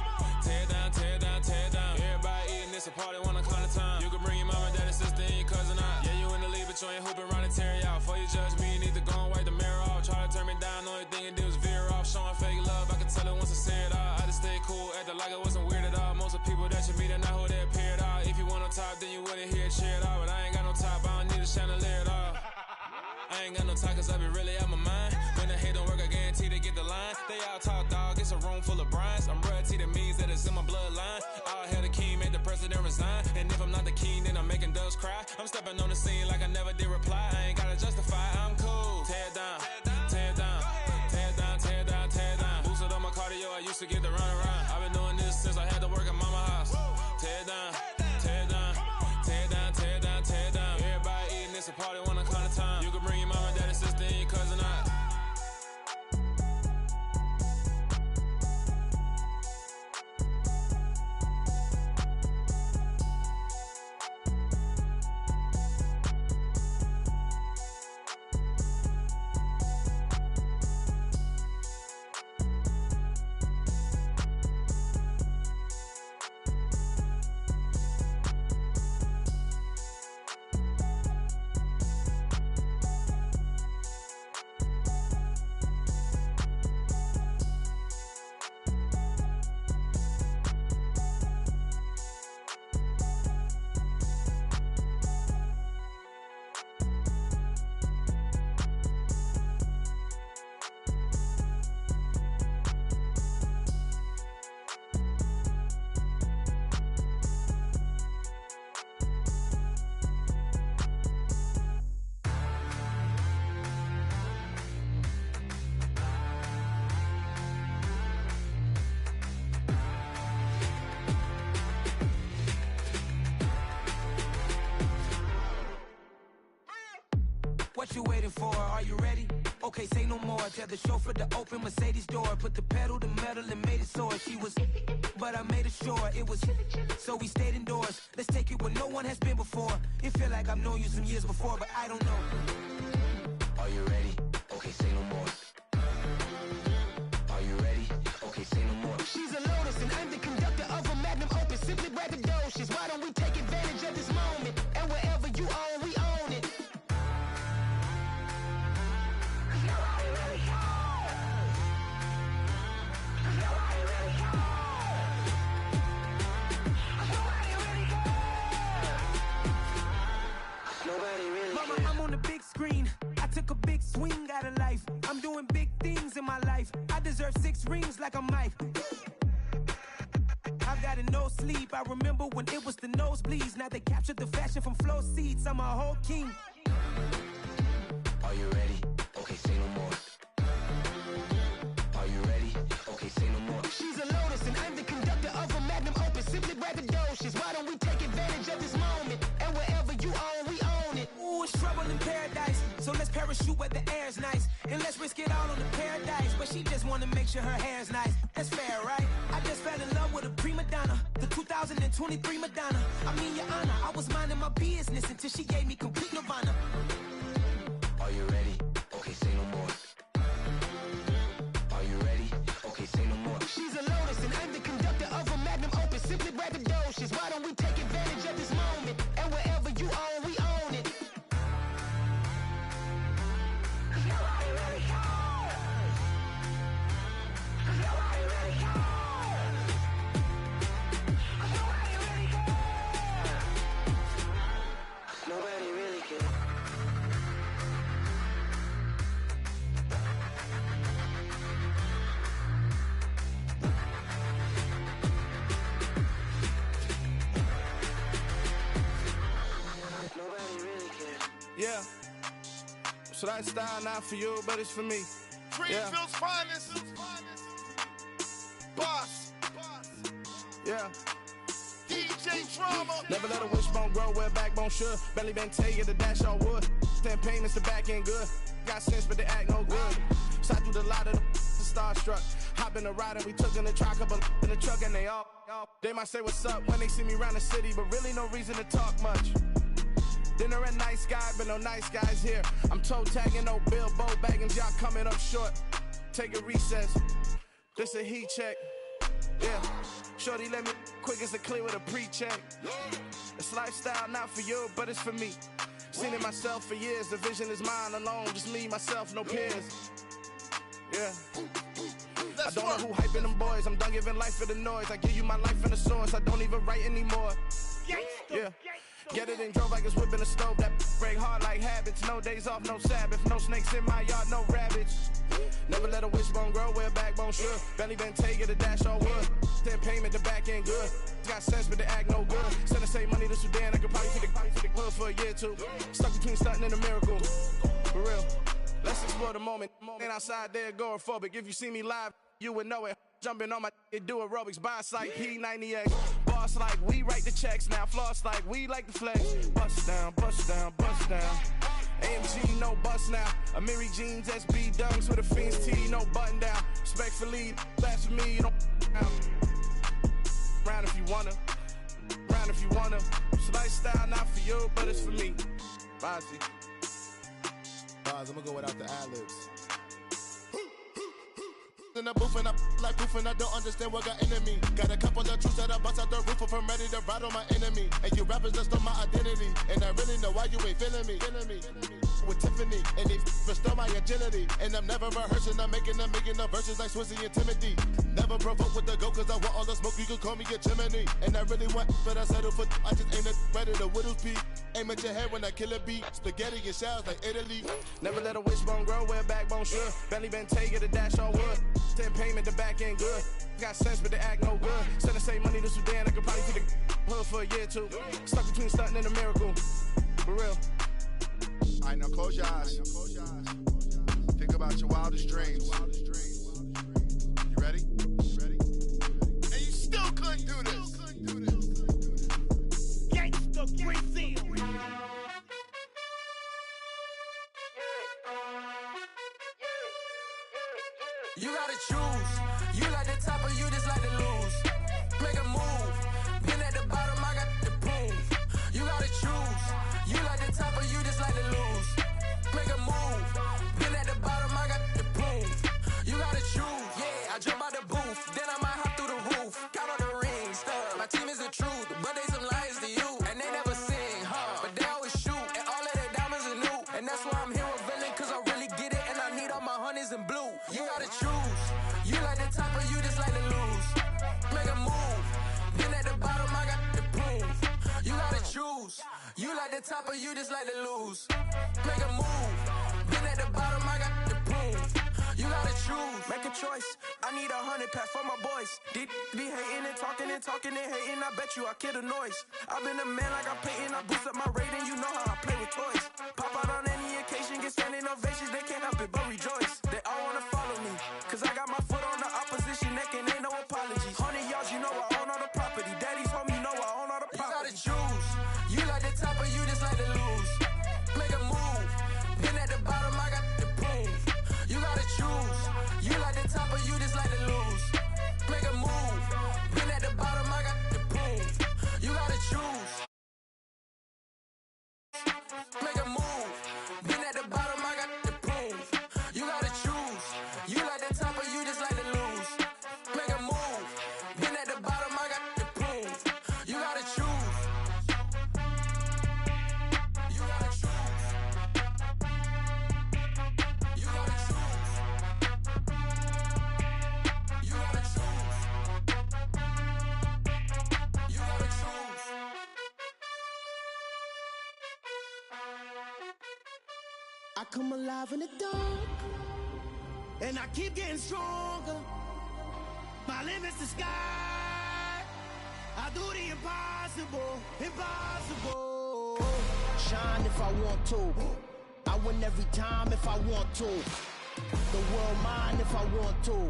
tear down, tear down, tear down. Everybody eating, it's a party, wanna come to time. You can bring your mama, daddy, sister, and your cousin out. Yeah, you in the league, but you ain't hooping around and tear you out. Before you judge me, you need to go and wipe the mirror off. Try to turn me down, only thing you do is veer off. Showing fake love, I can tell it once I say it all. I just stay cool, acting like it wasn't weird at all. Most of the people that you meet are not who they appear at all. If you want on top, then you wouldn't hear it cheer at all. But I ain't got no top, I don't need a chandelier at all. I ain't got no time cause I be really out my mind. When the hate don't work, I guarantee they get the line. They all talk dog, it's a room full of brines. I'm royalty, that means that it's in my bloodline. All hail the king, made the president resign. And if I'm not the king, then I'm making doves cry. I'm stepping on the scene like I never did reply. I ain't gotta justify, I'm cool. Tear down, tear down, tear down, tear down, tear down. Boosted up my cardio, I used to get to run around. I've been doing this since I had to work at mama house. Tear down, tear down, tear down, tear down, tear down. Everybody eating, it's a party, wanna come to time. You can bring your mama, daddy, sister, and your cousin out. What you waiting for? Are you ready? Okay, say no more. Tell the chauffeur to open Mercedes door. Put the pedal to metal and made it soar. She was, but I made it sure it was. So we stayed indoors. Let's take it where no one has been before. It feel like I've known you some years before, but I don't know. Are you ready? Okay, say no more. Are you ready? Okay, say no more. She's a Lotus and I'm the conductor of a Magnum Opus. Simply braggadocious. Why don't we take advantage of this moment? And wherever you own, we own it. Mama, I'm on the big screen. I took a big swing out of life. I'm doing big things in my life. I deserve 6 rings like I'm Mike. I've got a no sleep. I remember when it was the nosebleeds. Now they captured the fashion from flow seats. I'm a whole king. Are you ready? Okay, say no more. Are you ready? Okay, say no more. She's a Lotus and I'm the conductor of a Magnum Opus. Simply braggadocious. Why don't we take advantage of this moment? And wherever you own, we own it. Ooh, it's trouble in paradise. So let's parachute where the air's nice. And let's risk it all on the paradise. But she just wanna make sure her hair's nice. That's fair, right? I just fell in love with a prima donna. The 2023 Madonna. I mean, your honor, I was minding my business until she gave me complete nirvana. Are you ready? Okay, say no more. Are you ready? Okay, say no more. She's a Lotus and I'm the conductor Yeah. So that style not for you, but it's for me. Greenville's finest. Boss. Yeah. DJ Drama. Never let a wishbone grow where backbone should. Belly been taking the dash all wood. 10 payments, the back end good. Got sense, but they act no good. Side through the lot of the starstruck. Hop in the ride and we took in the truck, couple in the truck, and they might say what's up when they see me around the city, but really no reason to talk much. Dinner at Nice Guy, but no nice guys here. I'm toe tagging, no Bilbo baggins, y'all coming up short. Take a recess. This a heat check. Yeah. Shorty let me quick as a clear with a pre-check. It's lifestyle not for you, but it's for me. Seen it myself for years. The vision is mine alone. Just me, myself, no peers. Yeah. I don't know who hyping them boys. I'm done giving life for the noise. I give you my life in the source. I don't even write anymore. Yeah. Get it and drove like it's whipping a stove. That break hard like habits. No days off, no Sabbath. No snakes in my yard, no rabbits. Never let a wishbone grow where backbone should. Belly been taking the dash all wood. 10 payment, the back end good. Got sense, but they act no good. Send the same money to Sudan. I could probably take the hood for a year or two. Stuck between stunting and a miracle. For real. Let's explore the moment. Ain't outside there agoraphobic. If you see me live, you would know it. Jumping on my do aerobics. Boss like P90X. Boss like we write the checks now. Floss like we like the flex. Bust down, bust down, bust down. AMG, no bust now. Amiri jeans, SB dunks with a Fiends tee, no button down. Respectfully, that's for me, you don't round if you wanna. Round if you wanna. It's lifestyle not for you, but it's for me. Bozzy. I'm gonna go without the ad-libs. In the booth and I like proof and I don't understand what got into me. Got a couple of truths that I bust out the roof if I'm ready to ride on my enemy. And you rappers just stole my identity, and I really know why you ain't feeling me. With Tiffany, and they restore my agility. And I'm never rehearsing, I'm making up verses like Swizzy and Timothy. Never provoke with the go, cause I want all the smoke, you can call me a chimney. And I really want, but I settle for, I just ain't ready to Whittles Peak. Aim at your head when I kill a beat. Spaghetti and shells like Italy. Never let a wishbone grow where backbone should. Belly been taking the dash all wood. 10 payment, the back end good. Got sense, but they act no good. Send the same money to Sudan, I could probably take the hood for a year or two. Stuck between stunting and a miracle. For real. Alright, now close your eyes. Think about your wildest dreams. You ready? And you still couldn't do this. Gangsta Brazil. You gotta choose. You like the top or you just like to lose. Make a move. Been at the bottom, I got the proof. You gotta choose. You like the top or you just like to lose. Make a move. Been at the bottom, I got the proof. You gotta choose. Yeah, I jump out the booth. Then I might hop through the roof. Count on the rings. Stuff. My team is the truth, but they some liars to you. And they never sing, huh? But they always shoot. And all of their diamonds are new. And that's why I'm here with villain, cause I really get it. And I need all my honeys in blue. You gotta choose. You like the top or you just like to lose. Make a move. Been at the bottom, I got the proof. You gotta choose. You like the top or you just like to lose. Make a move. Been at the bottom, I got the proof. You gotta choose. Make a choice. I need 100 pack for my boys. Deep be hating and talking and hating. I bet you I kill the noise. I've been a man like I'm Peyton. I boost up my rating. You know how I play with toys. Pop out on any occasion, get standing ovations. They can't help it but rejoice. They all wanna follow me, cause I got my foot on the opposition neck and ain't no apologies. 100 yards, you know I own all the property. Daddy's home, you know I own all the property. You gotta choose. You like the top or you just like to lose. Make a move. Been at the bottom, I got the proof. You gotta choose. You like the top or you just like to lose. Make a move. Been at the bottom, I got the proof. You gotta choose. Make a move. Been at the bottom, I got the proof. You gotta choose. You like the top or you just like to lose. Make a move. Been at the bottom, I got the proof. You gotta choose. You gotta choose. You gotta choose. You gotta choose. You gotta choose. I come alive in the dark, and I keep getting stronger. My limit's the sky. I do the impossible, impossible. Shine if I want to. I win every time if I want to. The world mine if I want to.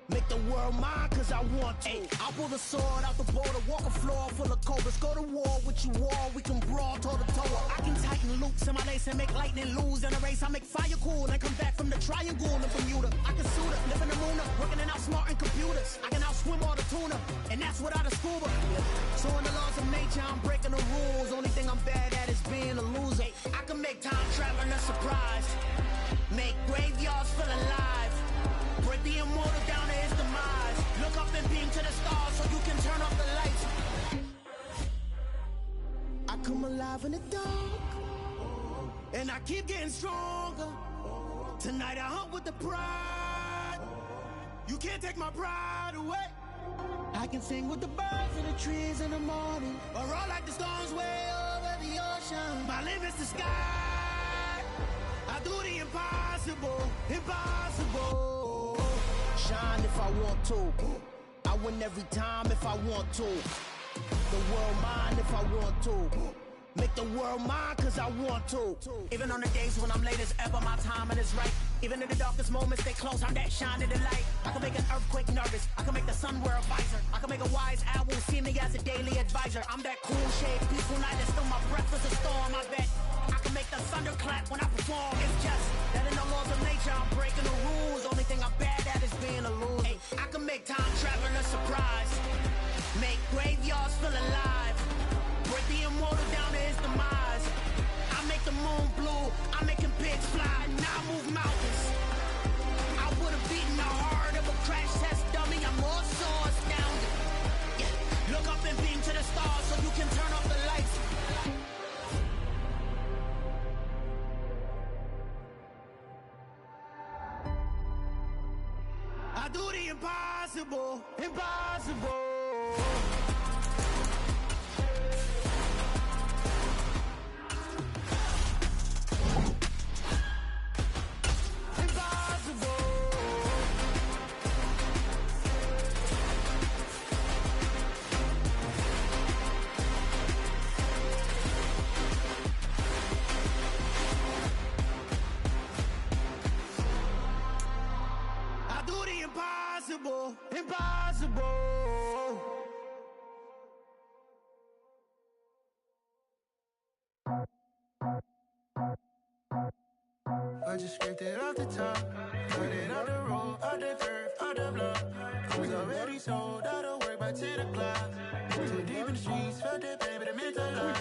Make the world mine cause I want to. I pull the sword out the border, walk a floor full of cobras. Go to war with you all, we can brawl toe to toe. I can tighten loops in my lace and make lightning lose in a race. I make fire cool and come back from the triangle in Bermuda. I can suit up, live in the moon, working and outsmarting computers. I can outswim all the tuna, and that's without a scuba. So in the laws of nature, I'm breaking the rules. Only thing I'm bad at is being a loser. I can make time traveling a surprise. Make graveyards feel alive. Break the immortal down to his demise. Look up and beam to the stars so you can turn off the lights. I come alive in the dark, and I keep getting stronger. Tonight I hunt with the pride. You can't take my pride away. I can sing with the birds and the trees in the morning, or roll like the storms way over the ocean. My limit's the sky. I do the impossible, impossible. Shine if I want to. I win every time if I want to. The world mine if I want to. Make the world mine cause I want to. Even on the days when I'm late as ever, my timing is right. Even in the darkest moments, stay close, I'm that shining the light. I can make an earthquake nervous, I can make the sun wear a visor. I can make a wise owl see me as a daily advisor. I'm that cool shade, peaceful night, and still my breath is a storm, I bet. I can make the thunder clap when I perform. It's just that in the laws of nature, I'm breaking the rules. Only thing I'm bad at is being a loser. Hey, I can make time traveling a surprise. Make graveyards feel alive. Break the immortal down to his demise. I make the moon blue, I'm making pigs fly, and I move mountains. I would've beaten the heart of a crash test dummy, I'm more so astounded. Yeah. Look up and beam to the stars so you can turn off the lights. I do the impossible, impossible. Impossible, impossible. I just scraped it off the top, cut it off the road, off the curve, off the block. I was already sold out of work by 10 o'clock. Too deep in the streets, felt that pain, but it meant a lot.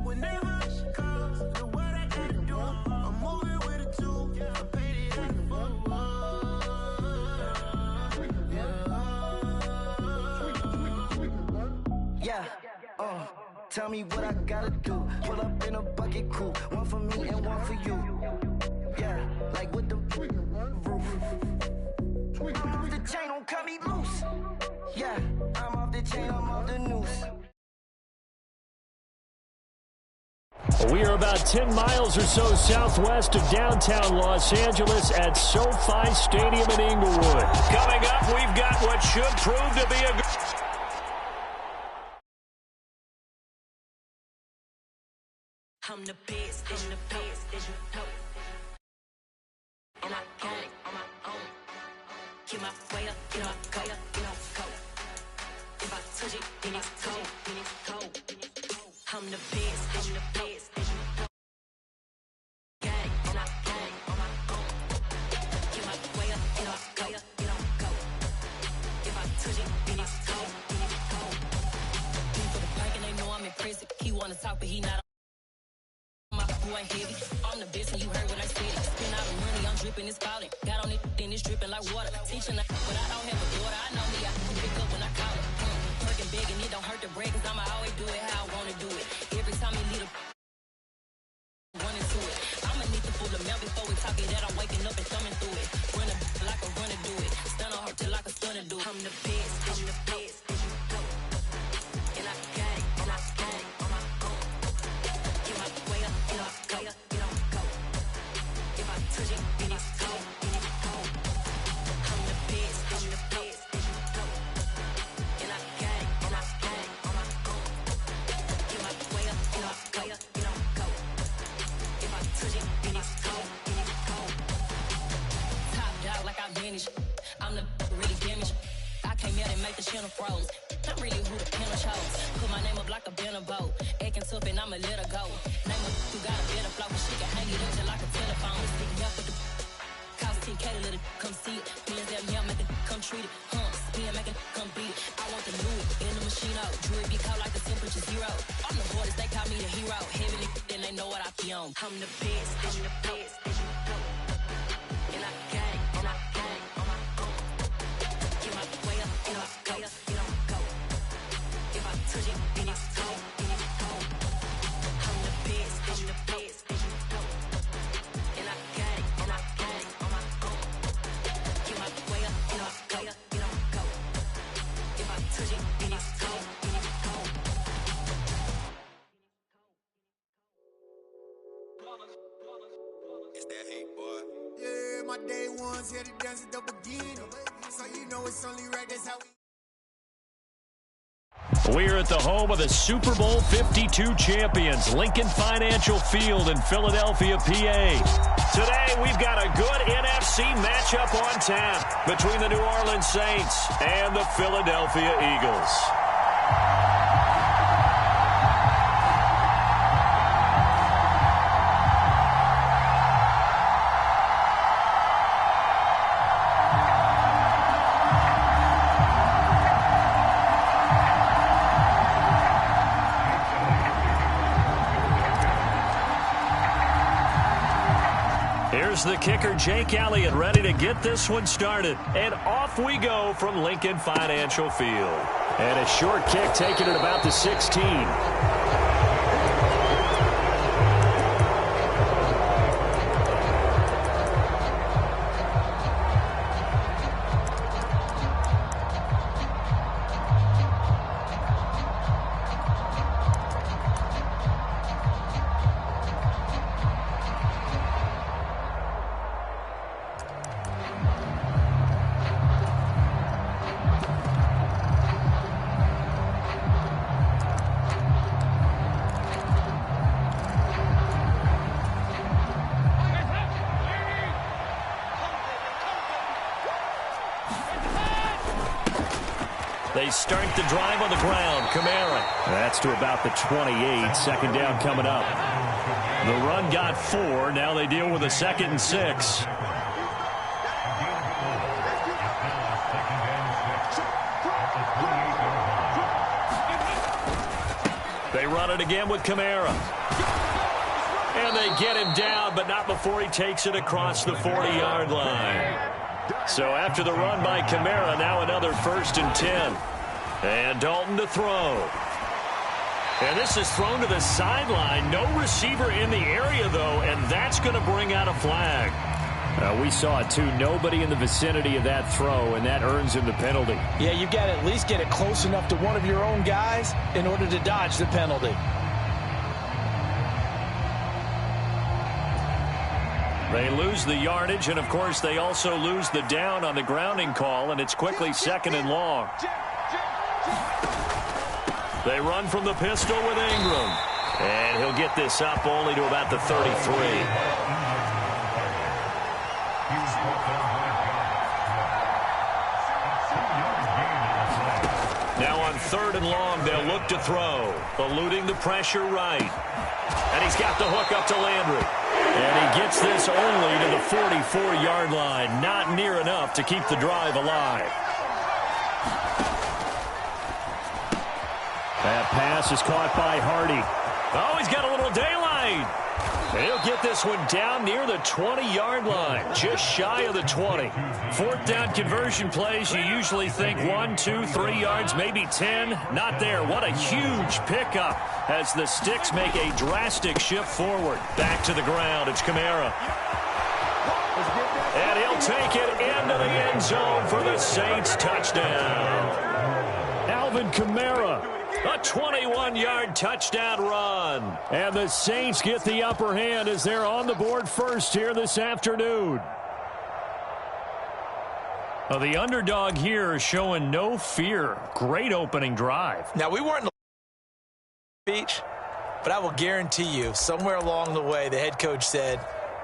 Whenever she calls, know what I gotta do. I'm moving with a two, I paid it at the four. Yeah, tell me what I gotta do. Pull up in a bucket crew, one for me and one for you. Yeah, like with the roof. I'm off the chain, don't cut me loose. Yeah, I'm off the chain, I'm off the noose. We are about 10 miles or so southwest of downtown Los Angeles at SoFi Stadium in Inglewood. Coming up, we've got what should prove to be a good... I'm the best, I'm the best, as you know. And I own it on my own. Get my way up, get my go, get off go. If I touch it, then it's cold, then it's cold. I'm the best, I'm the best, as you know. Gang, and I gang on my own. Get my way up, get my go, get off go. If I touch it, then it's cold, then it's cold. People the plank and they know I'm in prison. He wanna talk, but he not. Ain't heavy. I'm the best and you heard what I said. Spend all the money, I'm dripping, it's falling. Got on it, then it's dripping like water. Teaching like, but I don't have a daughter. I know me, I can pick up when I call it. Working big and it don't hurt to break, cause I'ma always do it how I wanna do it. Every time you lead a run into it. I'ma need to pull the mail before we talk it that I'm waking up and thumbing through it. Run a like a runner do it. Stun on her till like a stunner do it. I'm the best, I'm the best. And I gang, and I gang on my own. Get my way up, get up, go, get on go. If I touch it, then it's cold, then it's cold. I'm the best, I'm the best. And I gang on my own. Get my way up, get up, go, get and make the channel froze. I'm really who the piano chose. Put my name up like a banner boat. Acting tough and I'ma let her go. Name her who got a better flow. She can hang it up just like a telephone. Sticking up with the cost 10K to let it come see it. Millions there, yeah, make it come treat it. Spin, make it come beat it. I want the new in the machine out. Jewelry be cold like the temperature 0. On the borders, they call me the hero. Heavy then they know what I be on. I'm the best, I'm the best, and you know. And I gang on my own. Get my way up, get up, go, get on, go. If I touch it, then it's cold, then it's cold. I'm the best, and you know. And I gang on my own. Get my way up, get up, go, get on, go. If I touch it, then it's cold, then it's cold. It's that hate, boy. Yeah, my day ones here to dance at the beginning. So you know it's only right, that's how we... We're at the home of the Super Bowl 52 champions, Lincoln Financial Field in Philadelphia, PA. Today, we've got a good NFC matchup on tap between the New Orleans Saints and the Philadelphia Eagles. Here's the kicker, Jake Elliott, ready to get this one started. And off we go from Lincoln Financial Field. And a short kick taken at about the 16. They start the drive on the ground. Kamara. That's to about the 28. Second down coming up. The run got 4. Now they deal with a 2nd and 6. They run it again with Kamara. And they get him down, but not before he takes it across the 40-yard line. So after the run by Kamara, now another 1st and 10. And Dalton to throw. And this is thrown to the sideline. No receiver in the area, though, and that's going to bring out a flag. We saw it, too. Nobody in the vicinity of that throw, and that earns him the penalty. Yeah, you've got to at least get it close enough to one of your own guys in order to dodge the penalty. They lose the yardage, and, of course, they also lose the down on the grounding call, and it's quickly 2nd and long. They run from the pistol with Ingram. And he'll get this up only to about the 33. Now on 3rd and long, they'll look to throw. Eluding the pressure right. And he's got the hook up to Landry. And he gets this only to the 44-yard line. Not near enough to keep the drive alive. That pass is caught by Hardy. Oh, he's got a little daylight. He'll get this one down near the 20-yard line, just shy of the 20. 4th down conversion plays, you usually think 1, 2, 3 yards, maybe 10. Not there. What a huge pickup as the Sticks make a drastic shift forward. Back to the ground. It's Kamara. And he'll take it into the end zone for the Saints touchdown. Alvin Kamara. A 21-yard touchdown run. And the Saints get the upper hand as they're on the board first here this afternoon. Well, the underdog here is showing no fear. Great opening drive. Now, we weren't in the speech, but I will guarantee you, somewhere along the way, the head coach said,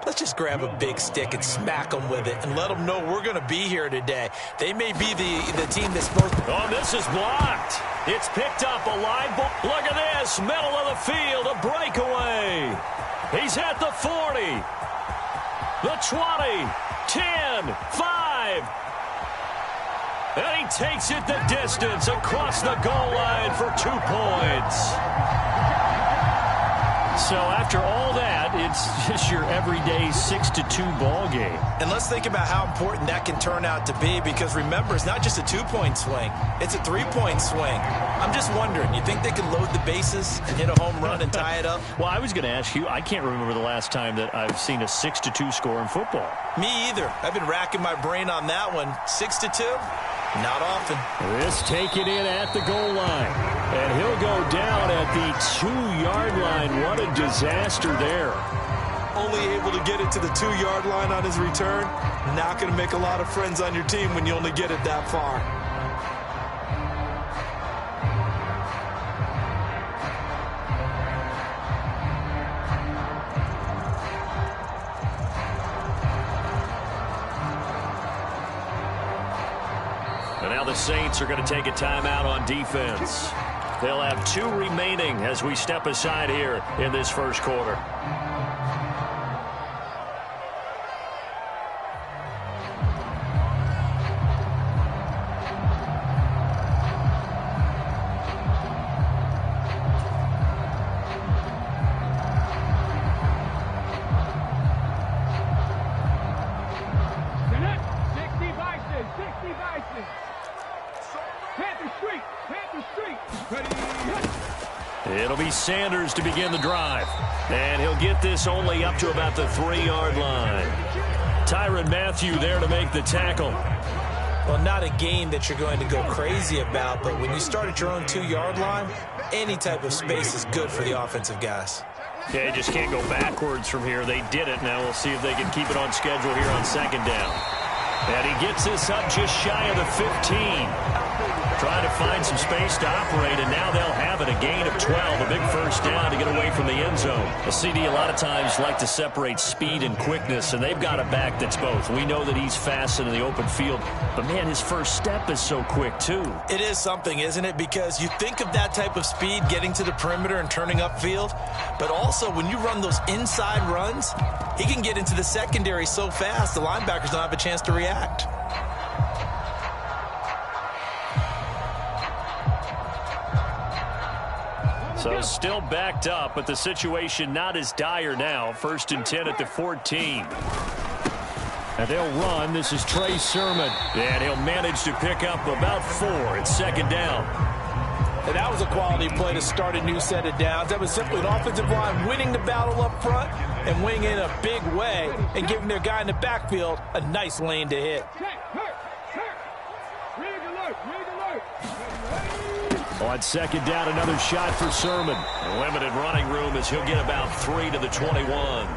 let's just grab a big stick and smack them with it and let them know we're going to be here today. They may be the team that's most... Oh, this is blocked. It's picked up a live ball. Look at this. Middle of the field. A breakaway. He's at the 40. The 20. 10. 5. And he takes it the distance across the goal line for 2 points. So after all that, it's just your everyday 6-2 ball game. And let's think about how important that can turn out to be, because remember, it's not just a 2-point swing. It's a 3-point swing. I'm just wondering, you think they can load the bases and hit a home run and tie it up? Well, I was going to ask you, I can't remember the last time that I've seen a 6-2 score in football. Me either. I've been racking my brain on that one. 6-2? Not often. This taken in at the goal line. And he'll go down at the 2-yard line. What a disaster there. Only able to get it to the 2-yard line on his return. Not going to make a lot of friends on your team when you only get it that far. The Saints are going to take a timeout on defense. They'll have 2 remaining as we step aside here in this first quarter. It'll be Sanders to begin the drive. And he'll get this only up to about the 3-yard line. Tyrann Mathieu there to make the tackle. Well, not a gain that you're going to go crazy about, but when you start at your own 2-yard line, any type of space is good for the offensive guys. Yeah, you just can't go backwards from here. They did it. Now we'll see if they can keep it on schedule here on 2nd down. And he gets this up just shy of the 15. Trying to find some space to operate, and now they'll have it. A gain of 12, a big first down to get away from the end zone. The CD a lot of times like to separate speed and quickness, and they've got a back that's both. We know that he's fast in the open field, but, man, his first step is so quick, too. It is something, isn't it? Because you think of that type of speed getting to the perimeter and turning upfield, but also when you run those inside runs, he can get into the secondary so fast the linebackers don't have a chance to react. So still backed up, but the situation not as dire now. 1st and 10 at the 14. And they'll run. This is Trey Sermon. And he'll manage to pick up about 4 at 2nd down. And that was a quality play to start a new set of downs. That was simply an offensive line winning the battle up front and winning in a big way and giving their guy in the backfield a nice lane to hit. On 2nd down, another shot for Sermon. Limited running room as he'll get about 3 to the 21.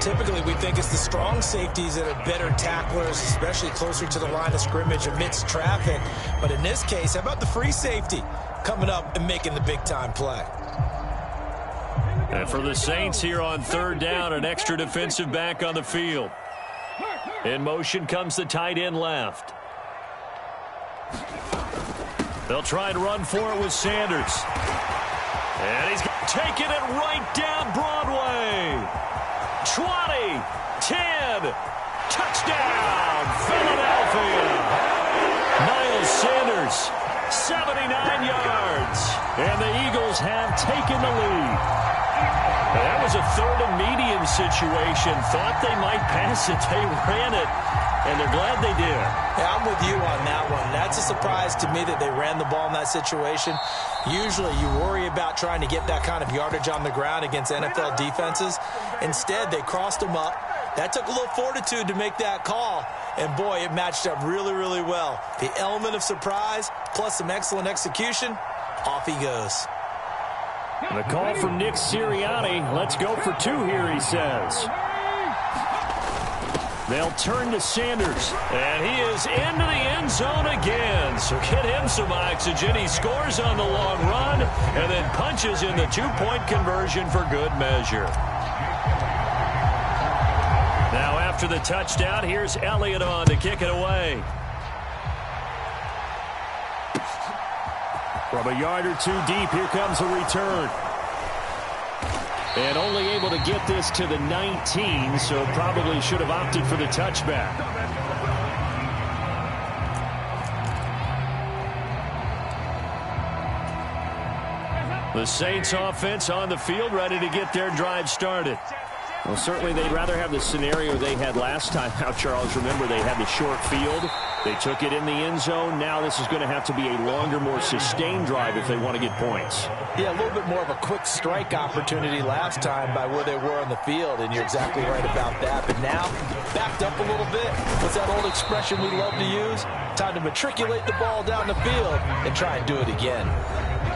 Typically, we think it's the strong safeties that are better tacklers, especially closer to the line of scrimmage amidst traffic. But in this case, how about the free safety coming up and making the big-time play? And for the Saints here on 3rd down, an extra defensive back on the field. In motion comes the tight end left. They'll try and run for it with Sanders. And he's taking it right down Broadway. 20, 10, touchdown, Philadelphia. Miles Sanders, 79 yards. And the Eagles have taken the lead. That was a 3rd and medium situation. Thought they might pass it. They ran it. And they're glad they did. Yeah, I'm with you on that one. That's a surprise to me that they ran the ball in that situation. Usually you worry about trying to get that kind of yardage on the ground against NFL defenses. Instead, they crossed them up. That took a little fortitude to make that call. And, boy, it matched up really, really well. The element of surprise plus some excellent execution, off he goes. The call from Nick Sirianni. Let's go for 2 here, he says. They'll turn to Sanders, and he is into the end zone again. So get him some oxygen. He scores on the long run and then punches in the 2-point conversion for good measure. After the touchdown, here's Elliott on to kick it away. From a yard or two deep, here comes a return. And only able to get this to the 19, so probably should have opted for the touchback. The Saints offense on the field, ready to get their drive started. Well, certainly they'd rather have the scenario they had last time out, Charles. Remember, they had the short field. They took it in the end zone. Now this is going to have to be a longer, more sustained drive if they want to get points. Yeah, a little bit more of a quick strike opportunity last time by where they were on the field, and you're exactly right about that. But now, backed up a little bit. What's that old expression we love to use? Time to matriculate the ball down the field and try and do it again.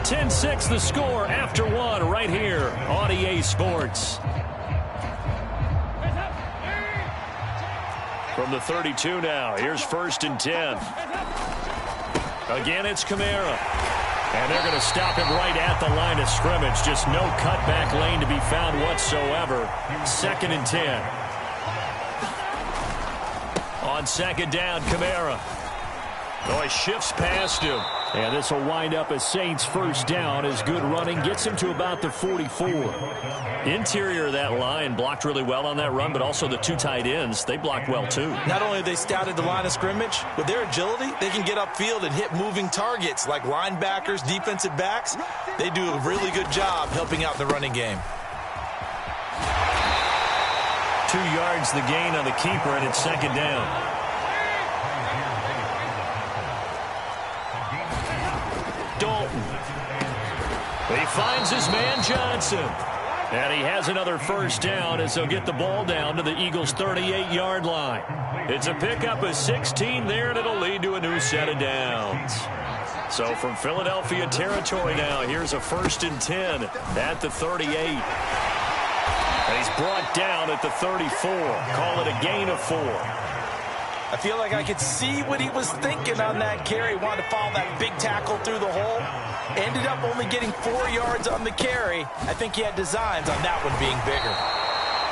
10-6 the score after one right here on EA Sports. From the 32 now, here's 1st and 10. Again, it's Kamara. And they're going to stop him right at the line of scrimmage. Just no cutback lane to be found whatsoever. 2nd and 10. On 2nd down, Kamara. Oh, he shifts past him. And this will wind up a Saints first down as good running gets him to about the 44. Interior of that line blocked really well on that run, but also the two tight ends, they blocked well too. Not only have they scouted the line of scrimmage, with their agility, they can get upfield and hit moving targets like linebackers, defensive backs. They do a really good job helping out the running game. 2 yards the gain on the keeper, and it's 2nd down. Dalton. He finds his man Johnson. And he has another first down as they'll get the ball down to the Eagles' 38-yard line. It's a pickup of 16 there, and it'll lead to a new set of downs. So from Philadelphia territory now, here's a 1st and 10 at the 38. And he's brought down at the 34. Call it a gain of 4. I feel like I could see what he was thinking on that carry. Wanted to follow that big tackle through the hole. Ended up only getting 4 yards on the carry. I think he had designs on that one being bigger.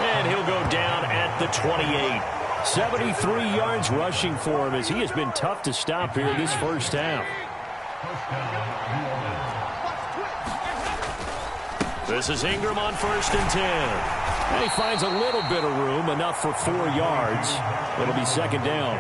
And he'll go down at the 28. 73 yards rushing for him as he has been tough to stop here this first half. This is Ingram on 1st and 10. And he finds a little bit of room, enough for 4 yards. It'll be 2nd down.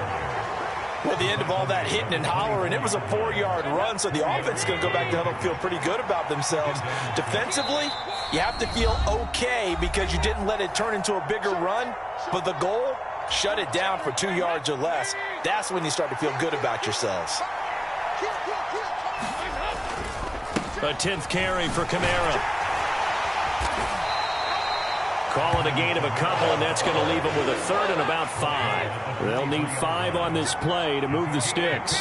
Well, at the end of all that hitting and hollering, it was a 4-yard run, so the offense is going to go back to huddle, feel pretty good about themselves. Defensively, you have to feel okay because you didn't let it turn into a bigger run, but the goal, shut it down for 2 yards or less. That's when you start to feel good about yourselves. A 10th carry for Kamara. Call it a gain of a couple, and that's going to leave them with a 3rd and about 5. They'll need 5 on this play to move the sticks.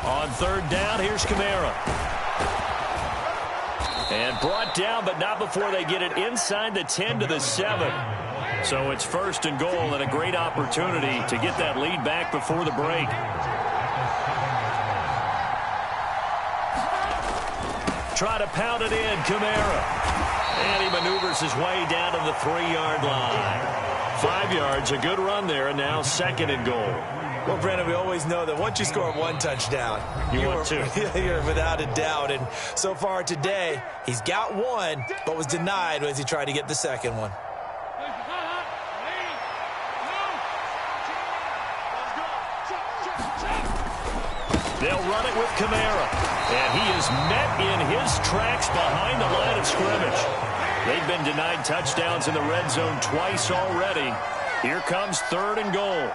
On 3rd down, here's Kamara. And brought down, but not before they get it inside the 10 to the 7. So it's 1st and goal and a great opportunity to get that lead back before the break. Try to pound it in, Kamara. And he maneuvers his way down to the 3-yard line. 5 yards, a good run there, and now 2nd and goal. Well, Brandon, we always know that once you score 1 touchdown, you want 2. You're without a doubt. And so far today, he's got 1, but was denied as he tried to get the 2nd one. They'll run it with Kamara. And he is met in his tracks behind the line of scrimmage. They've been denied touchdowns in the red zone twice already. Here comes 3rd and goal.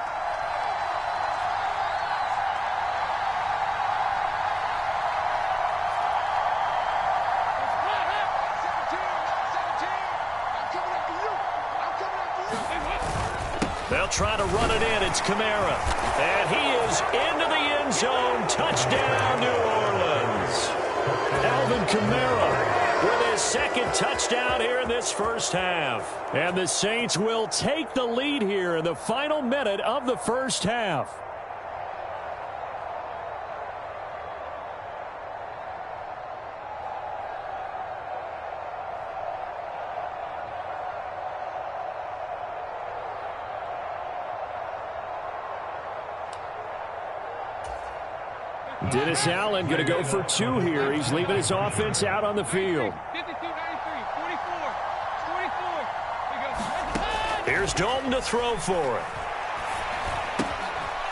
They'll try to run it in. It's Kamara. And he is into the end zone. Touchdown, New Orleans. Alvin Kamara with his 2nd touchdown here in this first half. And the Saints will take the lead here in the final minute of the first half. Dennis Allen going to go for 2 here. He's leaving his offense out on the field. 52, 93, 44, 24. Here's Dalton to throw for it.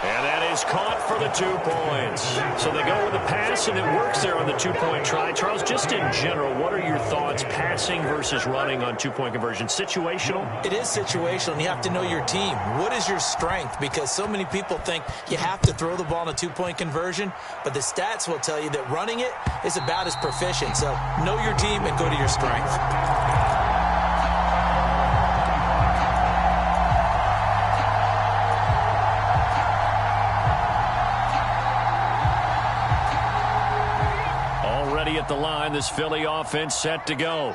And that is caught for the 2 points. So they go with the pass, and it works there on the 2-point try. Charles, just in general, what are your thoughts passing versus running on 2-point conversion? Situational? It is situational, and you have to know your team. What is your strength? Because so many people think you have to throw the ball in a 2-point conversion, but the stats will tell you that running it is about as proficient. So know your team and go to your strength. At the line, this Philly offense set to go.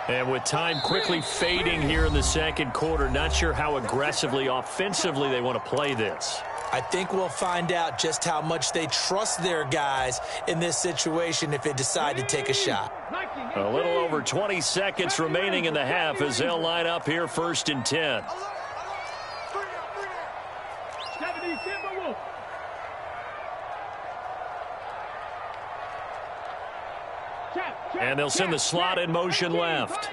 And with time quickly fading here in the second quarter, not sure how aggressively, offensively they want to play this. I think we'll find out just how much they trust their guys in this situation if they decide to take a shot. A little over 20 seconds remaining in the half as they'll line up here 1st and 10. And they'll send the slot in motion left.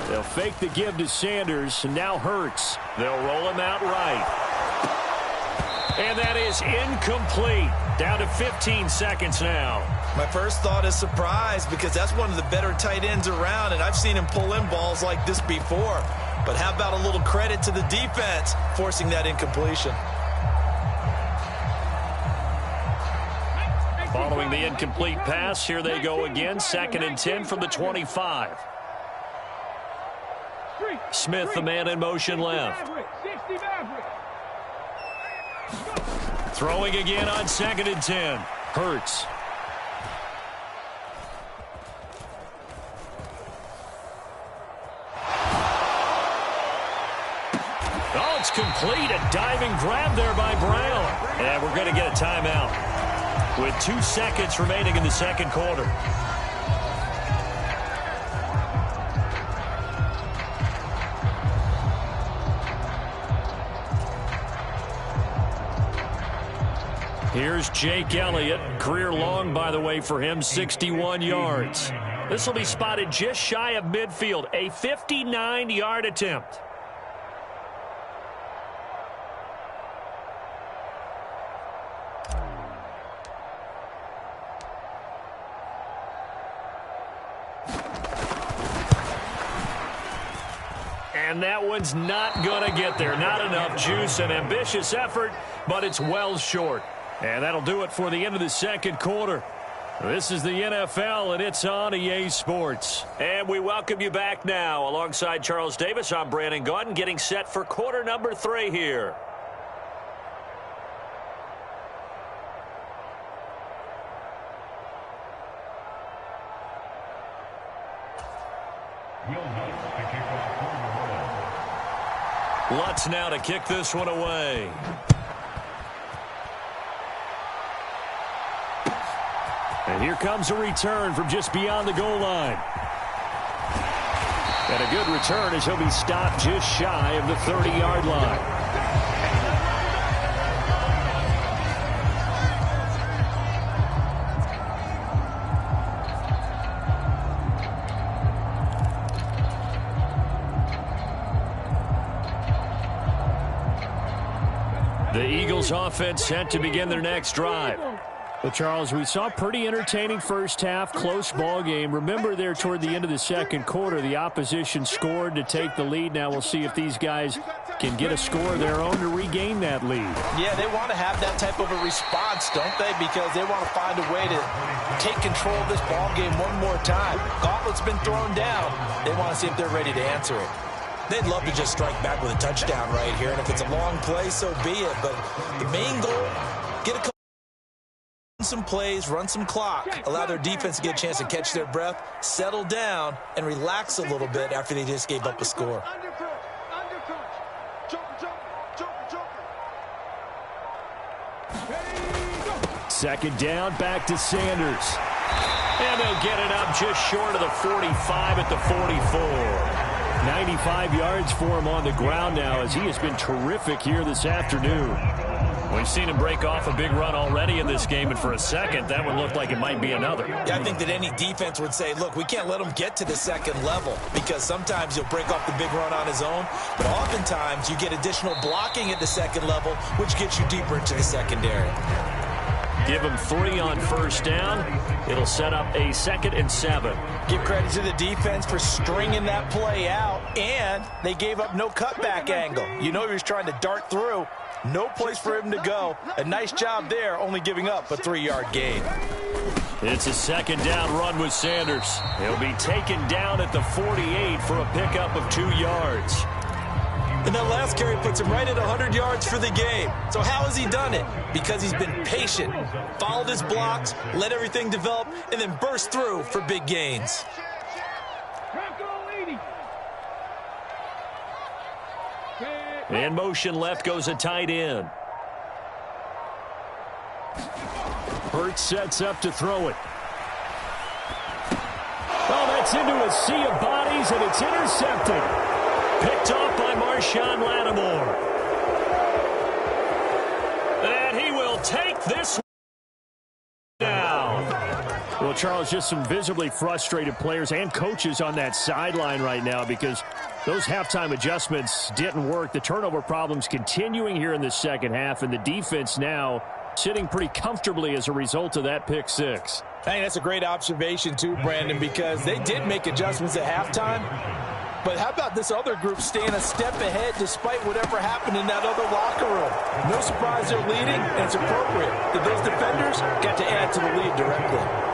They'll fake the give to Sanders, and now Hurts. They'll roll him out right. And that is incomplete. Down to 15 seconds now. My first thought is surprise, because that's one of the better tight ends around, and I've seen him pull in balls like this before. But how about a little credit to the defense forcing that incompletion? Following the incomplete pass, here they go again. 2nd and 10 from the 25. Smith, the man in motion left. Throwing again on 2nd and 10. Hurts. Oh, it's complete. A diving grab there by Brown. And we're going to get a timeout with 2 seconds remaining in the second quarter. Here's Jake Elliott. Career long, by the way, for him, 61 yards. This will be spotted just shy of midfield. A 59-yard attempt. And that one's not going to get there. Not enough juice. An ambitious effort, but it's well short. And that'll do it for the end of the second quarter. This is the NFL, and it's on EA Sports. And we welcome you back now. Alongside Charles Davis, I'm Brandon Gaudin, getting set for quarter number 3 here. Lutz now to kick this one away. And here comes a return from just beyond the goal line. And a good return as he'll be stopped just shy of the 30-yard line. The Eagles offense set to begin their next drive. Well, Charles, we saw a pretty entertaining first half, close ball game. Remember there toward the end of the second quarter, the opposition scored to take the lead. Now we'll see if these guys can get a score of their own to regain that lead. Yeah, they want to have that type of a response, don't they? Because they want to find a way to take control of this ball game one more time. Gauntlet's been thrown down. They want to see if they're ready to answer it. They'd love to just strike back with a touchdown right here, and if it's a long play, so be it. But the main goal, get a couple some plays, run some clock, allow their defense to get a chance to catch their breath, settle down, and relax a little bit after they just gave up a score. Second down, back to Sanders. And they'll get it up just short of the 45 at the 44. 95 yards for him on the ground now as he has been terrific here this afternoon. We've seen him break off a big run already in this game, and for a second, that one looked like it might be another. Yeah, I think that any defense would say, look, we can't let him get to the second level, because sometimes he'll break off the big run on his own, but oftentimes you get additional blocking at the second level, which gets you deeper into the secondary. Give him 3 on first down. It'll set up a 2nd and 7. Give credit to the defense for stringing that play out, and they gave up no cutback angle. You know he was trying to dart through. No place for him to go. A nice job there, only giving up a 3-yard gain. It's a 2nd down run with Sanders. He'll be taken down at the 48 for a pickup of 2 yards. And that last carry puts him right at 100 yards for the game. So how has he done it? Because he's been patient, followed his blocks, let everything develop, and then burst through for big gains. In motion left goes a tight end. Hurts sets up to throw it. Oh, that's into a sea of bodies, and it's intercepted. Picked off by Marshawn Lattimore. And he will take this down. Well, Charles, just some visibly frustrated players and coaches on that sideline right now because those halftime adjustments didn't work. The turnover problems continuing here in the second half, and the defense now sitting pretty comfortably as a result of that pick six. I think that's a great observation too, Brandon, because they did make adjustments at halftime. But how about this other group staying a step ahead despite whatever happened in that other locker room? No surprise they're leading, and it's appropriate that those defenders got to add to the lead directly.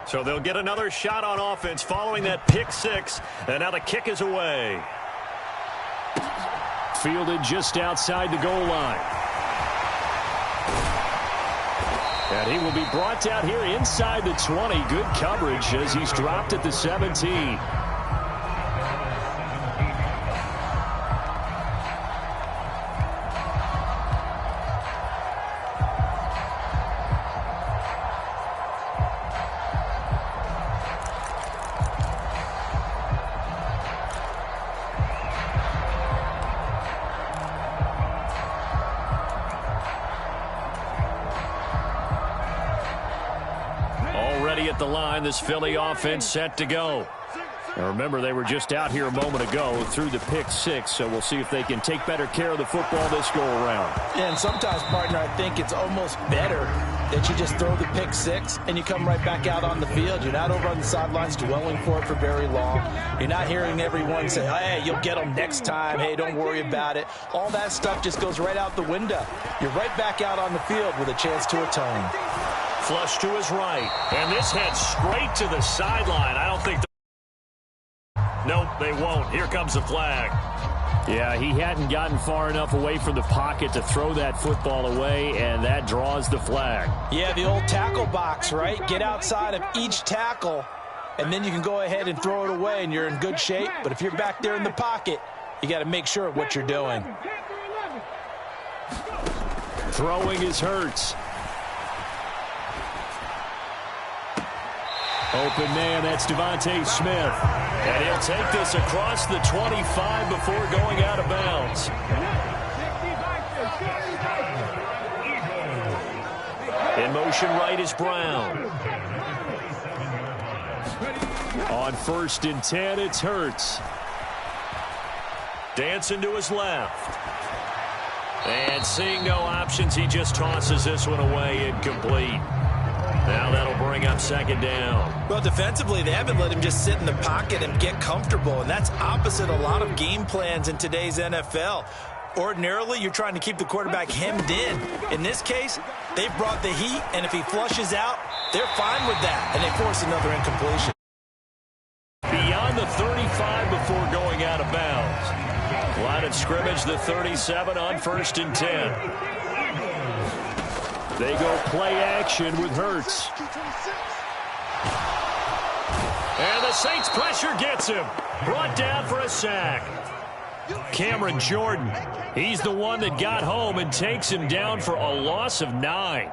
So they'll get another shot on offense following that pick six, and now the kick is away. Fielded just outside the goal line. And he will be brought down here inside the 20. Good coverage as he's dropped at the 17. At the line, this Philly offense set to go. Now remember, they were just out here a moment ago through the pick six, so we'll see if they can take better care of the football this go around. Yeah, and sometimes, partner, I think it's almost better that you just throw the pick six and you come right back out on the field. You're not over on the sidelines dwelling for it for very long. You're not hearing everyone say, hey, you'll get them next time. Hey, don't worry about it. All that stuff just goes right out the window. You're right back out on the field with a chance to atone. Flush to his right, and this heads straight to the sideline. I don't think nope, they won't. Here comes the flag. Yeah, he hadn't gotten far enough away from the pocket to throw that football away, and that draws the flag. Yeah, the old tackle box, right? Get outside of each tackle, and then you can go ahead and throw it away, and you're in good shape. But if you're back there in the pocket, you got to make sure of what you're doing. Throwing is Hurts. Open man, that's Devontae Smith. And he'll take this across the 25 before going out of bounds. In motion right is Brown. On 1st and 10, it's Hurts. Dancing to his left. And seeing no options, he just tosses this one away incomplete. Now that'll bring up 2nd down. Well, defensively, they haven't let him just sit in the pocket and get comfortable, and that's opposite a lot of game plans in today's NFL. Ordinarily, you're trying to keep the quarterback hemmed in. In this case, they've brought the heat, and if he flushes out, they're fine with that, and they force another incompletion. Beyond the 35 before going out of bounds. Line of scrimmage, the 37 on 1st and 10. They go play action with Hurts. And the Saints pressure gets him. Brought down for a sack. Cameron Jordan, he's the one that got home and takes him down for a loss of 9.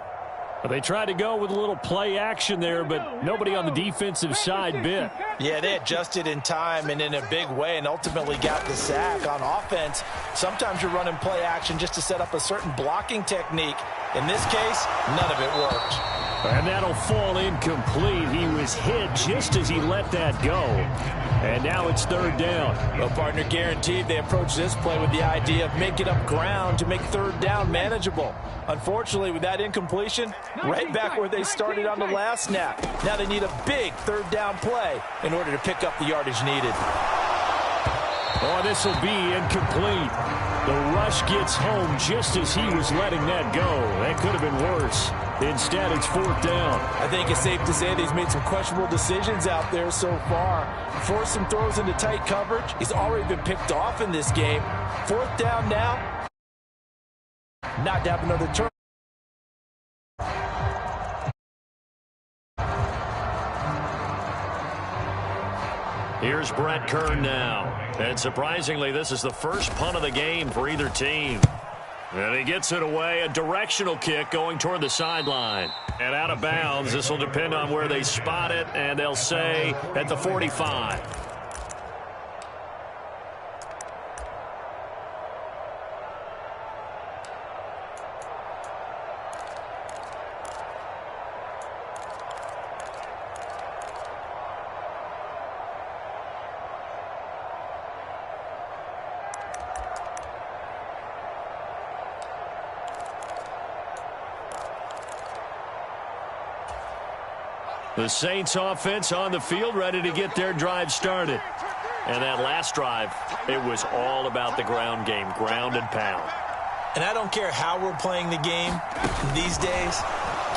They tried to go with a little play action there, but nobody on the defensive side bit. Yeah, they adjusted in time and in a big way and ultimately got the sack. On offense, sometimes you're running play action just to set up a certain blocking technique. In this case, none of it worked. And that'll fall incomplete. He was hit just as he let that go. And now it's third down. Well, partner, guaranteed they approach this play with the idea of making up ground to make third down manageable. Unfortunately, with that incompletion, right back where they started on the last snap. Now they need a big third down play in order to pick up the yardage needed. Oh, this will be incomplete. The rush gets home just as he was letting that go. That could have been worse. Instead, it's fourth down. I think it's safe to say that he's made some questionable decisions out there so far. Forced some throws into tight coverage. He's already been picked off in this game. Fourth down now. Not to have another turn. Here's Brett Kern now. And surprisingly, this is the first punt of the game for either team. And he gets it away, a directional kick going toward the sideline. And out of bounds, this will depend on where they spot it, and they'll say at the 45. The Saints offense on the field, ready to get their drive started. And that last drive, it was all about the ground game, ground and pound. And I don't care how we're playing the game these days,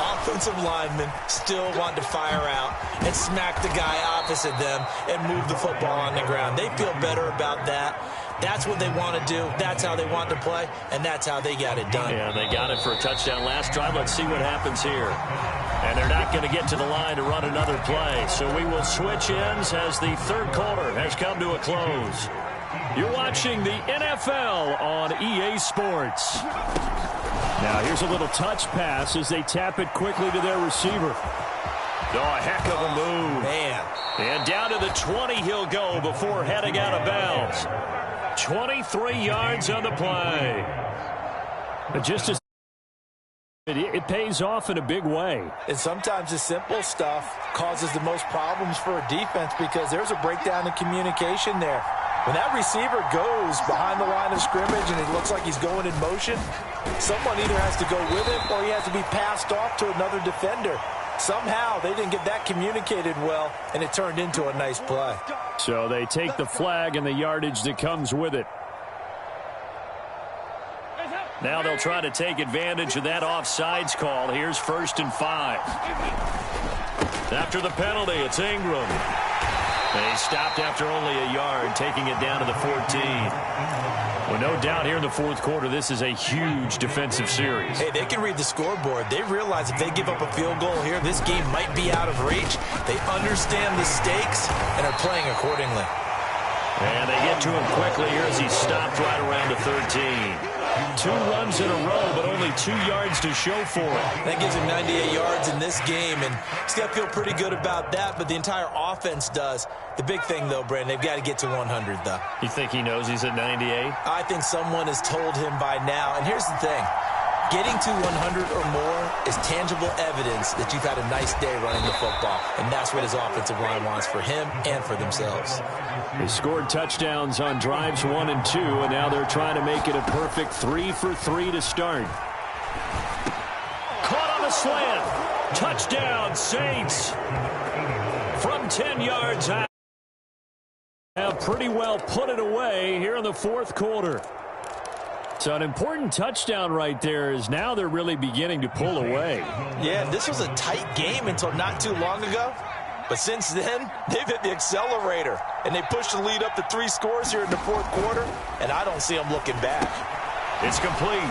offensive linemen still want to fire out and smack the guy opposite them and move the football on the ground. They feel better about that. That's what they want to do. That's how they want to play, and that's how they got it done. Yeah, they got it for a touchdown last drive. Let's see what happens here. And they're not going to get to the line to run another play. So we will switch ends as the third quarter has come to a close. You're watching the NFL on EA Sports. Now here's a little touch pass as they tap it quickly to their receiver. Oh, a heck of a move. Man. And down to the 20 he'll go before heading out of bounds. 23 yards on the play. But just as it pays off in a big way. And sometimes the simple stuff causes the most problems for a defense because there's a breakdown in communication there. When that receiver goes behind the line of scrimmage and it looks like he's going in motion, someone either has to go with him or he has to be passed off to another defender. Somehow they didn't get that communicated well, and it turned into a nice play. So they take the flag and the yardage that comes with it. Now they'll try to take advantage of that offsides call. Here's 1st and 5. After the penalty, it's Ingram. They stopped after only a yard, taking it down to the 14. Well, no doubt here in the fourth quarter, this is a huge defensive series. Hey, they can read the scoreboard. They realize if they give up a field goal here, this game might be out of reach. They understand the stakes and are playing accordingly. And they get to him quickly here as he stopped right around the 13. 2 runs in a row, but only 2 yards to show for it. That gives him 98 yards in this game, and he's got to feel pretty good about that, but the entire offense does. The big thing, though, Brandon, they've got to get to 100, though. You think he knows he's at 98? I think someone has told him by now, and here's the thing. Getting to 100 or more is tangible evidence that you've had a nice day running the football, and that's what his offensive line wants for him and for themselves. They scored touchdowns on drives 1 and 2, and now they're trying to make it a perfect 3 for 3 to start. Caught on the slant. Touchdown, Saints. From 10 yards out. Have pretty well put it away here in the fourth quarter. So an important touchdown right there is now they're really beginning to pull away. Yeah, this was a tight game until not too long ago. But since then, they've hit the accelerator. And they pushed the lead up to 3 scores here in the fourth quarter. And I don't see them looking back. It's complete.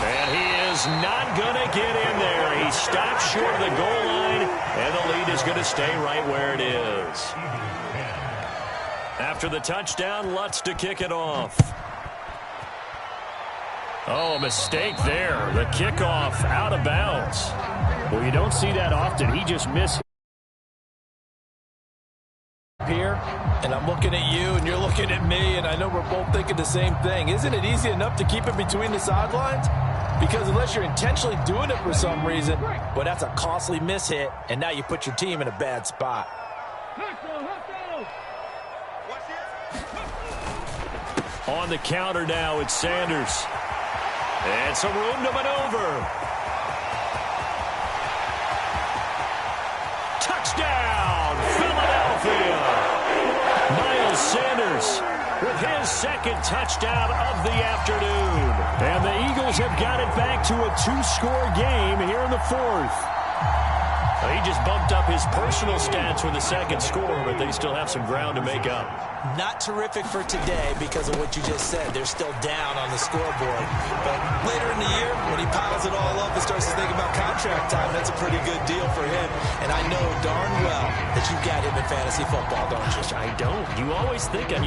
And he is not going to get in there. He stops short of the goal line. And the lead is going to stay right where it is. After the touchdown, Lutz to kick it off. Oh, a mistake there. The kickoff out of bounds. Well, you don't see that often. He just missed here, and I'm looking at you, and you're looking at me, and I know we're both thinking the same thing. Isn't it easy enough to keep it between the sidelines? Because unless you're intentionally doing it for some reason, well, that's a costly mishit, and now you put your team in a bad spot. On the counter now, it's Sanders. And some room to maneuver. Touchdown, Philadelphia. Miles Sanders with his second touchdown of the afternoon. And the Eagles have got it back to a 2-score game here in the fourth. He just bumped up his personal stats with the second score, but they still have some ground to make up. Not terrific for today because of what you just said. They're still down on the scoreboard. But later in the year, when he piles it all up and starts to think about contract time, that's a pretty good deal for him. And I know darn well that you've got him in fantasy football, don't you? I don't. You always think I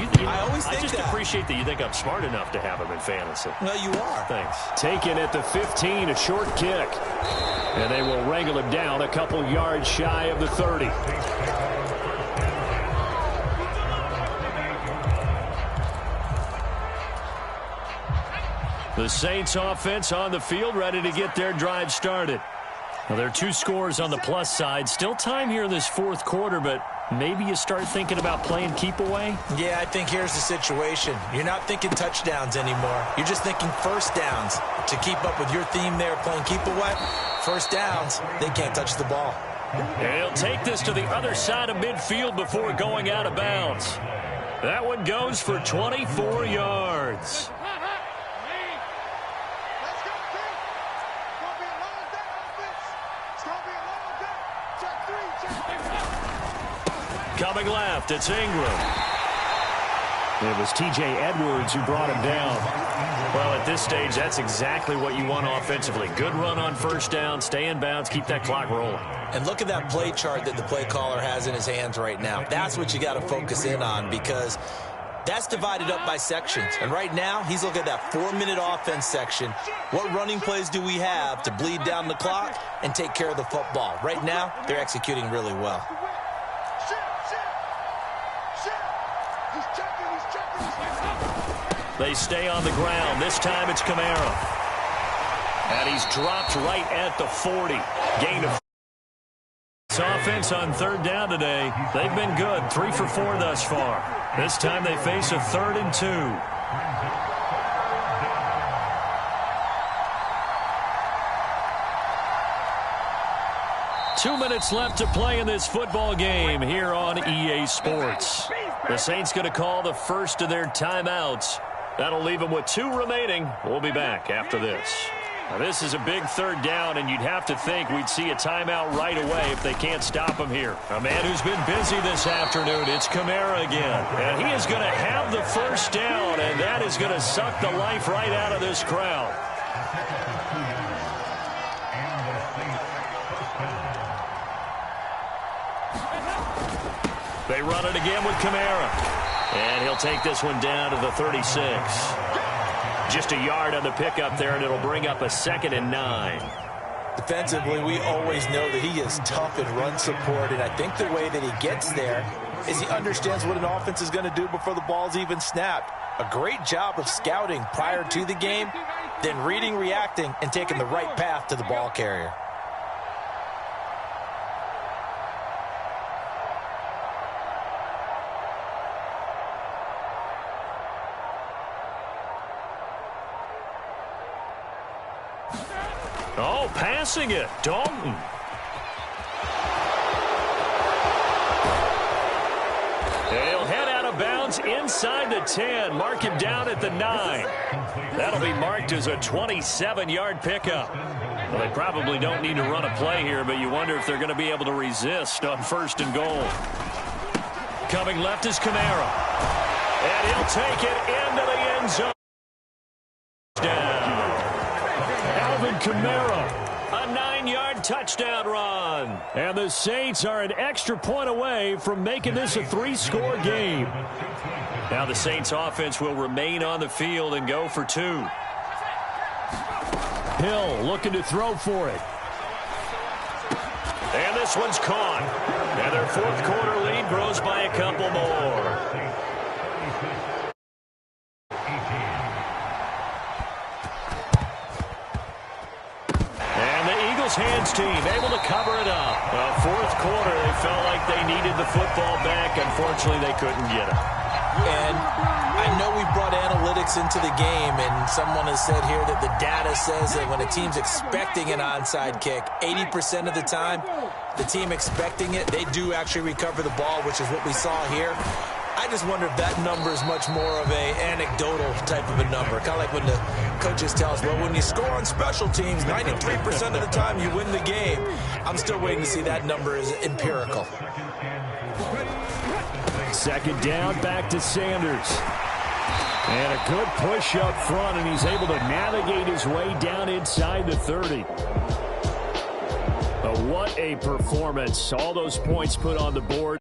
just appreciate that you think I'm smart enough to have him in fantasy. No, you are. Thanks. Taken at the 15, a short kick. And they will wrangle him down a couple yards shy of the 30. The Saints offense on the field, ready to get their drive started. Well, there are 2 scores on the plus side. Still time here in this fourth quarter, but maybe you start thinking about playing keep away? Yeah, I think here's the situation. You're not thinking touchdowns anymore. You're just thinking first downs. To keep up with your theme there, playing keep away, first downs, they can't touch the ball. And he'll take this to the other side of midfield before going out of bounds. That one goes for 24 yards. Coming left, it's Ingram. It was T.J. Edwards who brought him down. Well, at this stage, that's exactly what you want offensively. Good run on first down, stay in bounds, keep that clock rolling. And look at that play chart that the play caller has in his hands right now. That's what you got to focus in on because that's divided up by sections. And right now, he's looking at that 4-minute offense section. What running plays do we have to bleed down the clock and take care of the football? Right now, they're executing really well. They stay on the ground. This time it's Kamara. And he's dropped right at the 40. Gain of this offense on third down today. They've been good. 3 for 4 thus far. This time they face a 3rd and 2. 2 minutes left to play in this football game here on EA Sports. The Saints going to call the first of their timeouts. That'll leave them with 2 remaining. We'll be back after this. Now, this is a big third down, and you'd have to think we'd see a timeout right away if they can't stop him here. A man who's been busy this afternoon, it's Kamara again. And he is going to have the first down, and that is going to suck the life right out of this crowd. They run it again with Kamara. And he'll take this one down to the 36. Just a yard on the pickup there, and it'll bring up a 2nd and 9. Defensively, we always know that he is tough in run support, and I think the way that he gets there is he understands what an offense is going to do before the ball's even snapped. A great job of scouting prior to the game, then reading, reacting, and taking the right path to the ball carrier. Oh, passing it. Dalton. He'll head out of bounds inside the 10. Mark him down at the 9. That'll be marked as a 27-yard pickup. Well, they probably don't need to run a play here, but you wonder if they're going to be able to resist on 1st and goal. Coming left is Kamara. And he'll take it into the end zone. Kamara, a 9-yard touchdown run. And the Saints are an extra point away from making this a 3-score game. Now the Saints offense will remain on the field and go for 2. Hill looking to throw for it. And this one's caught. And their fourth quarter lead grows by a couple more. Hands team able to cover it up. Fourth quarter, they felt like they needed the football back. Unfortunately, they couldn't get it. And I know we brought analytics into the game, and someone has said here that the data says that when a team's expecting an onside kick, 80% of the time, the team expecting it, they do actually recover the ball, which is what we saw here. I just wonder if that number is much more of a anecdotal type of a number. Kind of like when the coaches tell us, well, when you score on special teams, 93% of the time you win the game. I'm still waiting to see that number is empirical. Second down, back to Sanders. And a good push up front, and he's able to navigate his way down inside the 30. But what a performance. All those points put on the board.